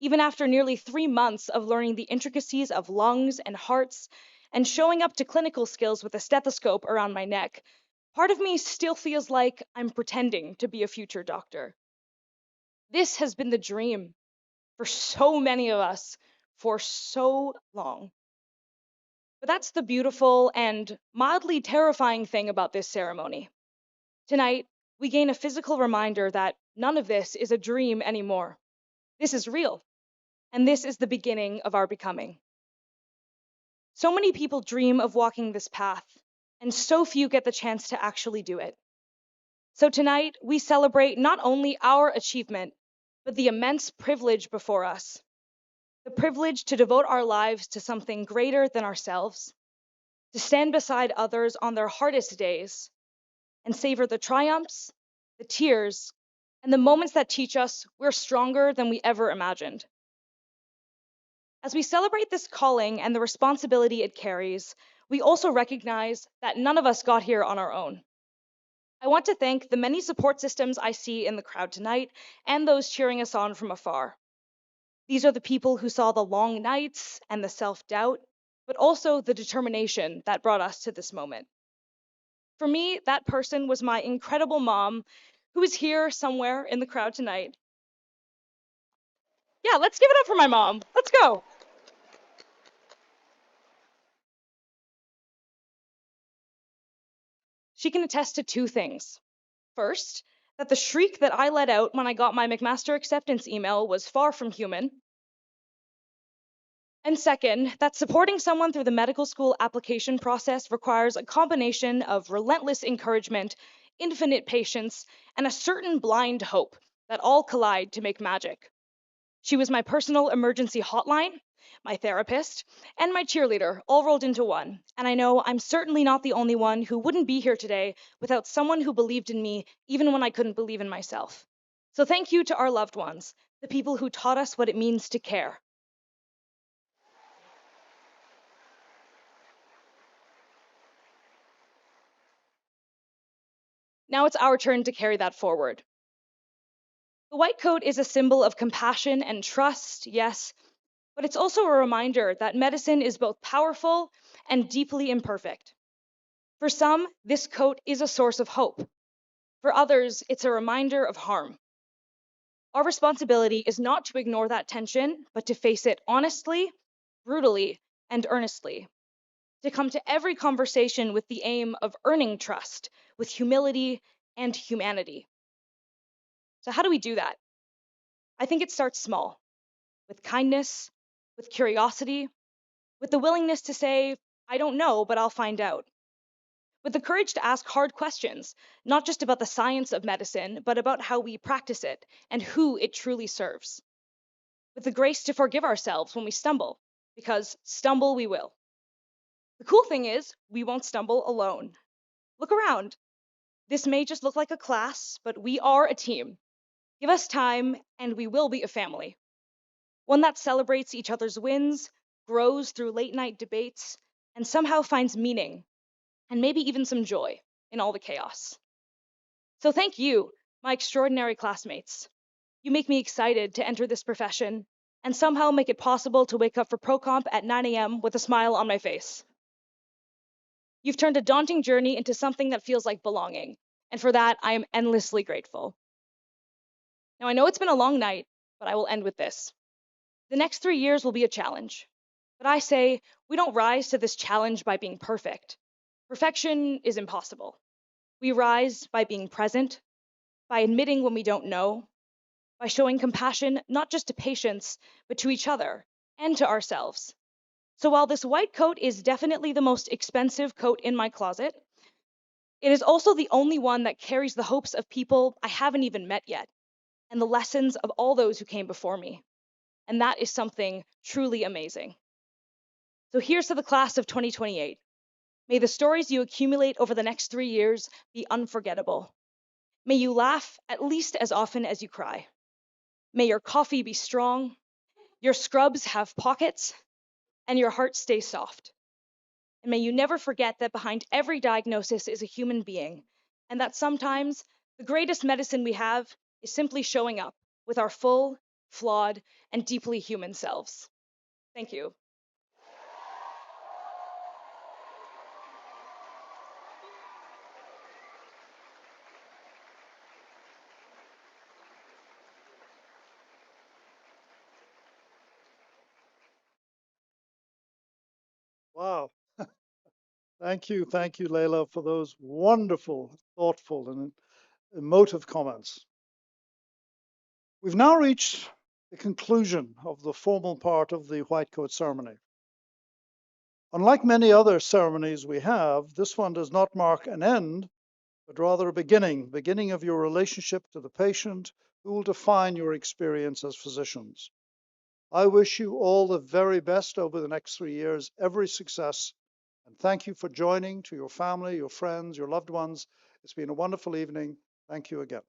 Even after nearly 3 months of learning the intricacies of lungs and hearts and showing up to clinical skills with a stethoscope around my neck, part of me still feels like I'm pretending to be a future doctor. This has been the dream for so many of us for so long. But that's the beautiful and mildly terrifying thing about this ceremony. Tonight, we gain a physical reminder that none of this is a dream anymore. This is real. And this is the beginning of our becoming. So many people dream of walking this path, and so few get the chance to actually do it. So tonight, we celebrate not only our achievement, but the immense privilege before us. The privilege to devote our lives to something greater than ourselves, to stand beside others on their hardest days, and savor the triumphs, the tears, and the moments that teach us we're stronger than we ever imagined. As we celebrate this calling and the responsibility it carries, we also recognize that none of us got here on our own. I want to thank the many support systems I see in the crowd tonight and those cheering us on from afar. These are the people who saw the long nights and the self-doubt, but also the determination that brought us to this moment. For me, that person was my incredible mom, who is here somewhere in the crowd tonight. Yeah, let's give it up for my mom. Let's go. She can attest to 2 things. First, that the shriek that I let out when I got my McMaster acceptance email was far from human. And second, that supporting someone through the medical school application process requires a combination of relentless encouragement, infinite patience, and a certain blind hope that all collide to make magic. She was my personal emergency hotline, my therapist, and my cheerleader, all rolled into one. And I know I'm certainly not the only one who wouldn't be here today without someone who believed in me, even when I couldn't believe in myself. So thank you to our loved ones, the people who taught us what it means to care. Now it's our turn to carry that forward. The white coat is a symbol of compassion and trust, yes, but it's also a reminder that medicine is both powerful and deeply imperfect. For some, this coat is a source of hope. For others, it's a reminder of harm. Our responsibility is not to ignore that tension, but to face it honestly, brutally, and earnestly. To come to every conversation with the aim of earning trust, with humility and humanity. So how do we do that? I think it starts small, with kindness, with curiosity, with the willingness to say, I don't know, but I'll find out. With the courage to ask hard questions, not just about the science of medicine, but about how we practice it and who it truly serves. With the grace to forgive ourselves when we stumble, because stumble we will. The cool thing is, we won't stumble alone. Look around. This may just look like a class, but we are a team. Give us time, and we will be a family. One that celebrates each other's wins, grows through late night debates, and somehow finds meaning, and maybe even some joy in all the chaos. So thank you, my extraordinary classmates. You make me excited to enter this profession and somehow make it possible to wake up for ProComp at 9 a.m. with a smile on my face. You've turned a daunting journey into something that feels like belonging, and for that, I am endlessly grateful. Now, I know it's been a long night, but I will end with this. The next 3 years will be a challenge, but I say we don't rise to this challenge by being perfect. Perfection is impossible. We rise by being present, by admitting when we don't know, by showing compassion not just to patients, but to each other and to ourselves. So while this white coat is definitely the most expensive coat in my closet, it is also the only one that carries the hopes of people I haven't even met yet, and the lessons of all those who came before me. And that is something truly amazing. So here's to the class of 2028. May the stories you accumulate over the next 3 years be unforgettable. May you laugh at least as often as you cry. May your coffee be strong, your scrubs have pockets, and your heart stay soft. And may you never forget that behind every diagnosis is a human being, and that sometimes the greatest medicine we have is simply showing up with our full, flawed, and deeply human selves. Thank you. Wow. Thank you, Leila, for those wonderful, thoughtful, and emotive comments. We've now reached the conclusion of the formal part of the white coat ceremony. Unlike many other ceremonies we have, this one does not mark an end, but rather a beginning of your relationship to the patient who will define your experience as physicians. I wish you all the very best over the next 3 years, every success, and thank you for joining. To your family, your friends, your loved ones. It's been a wonderful evening. Thank you again.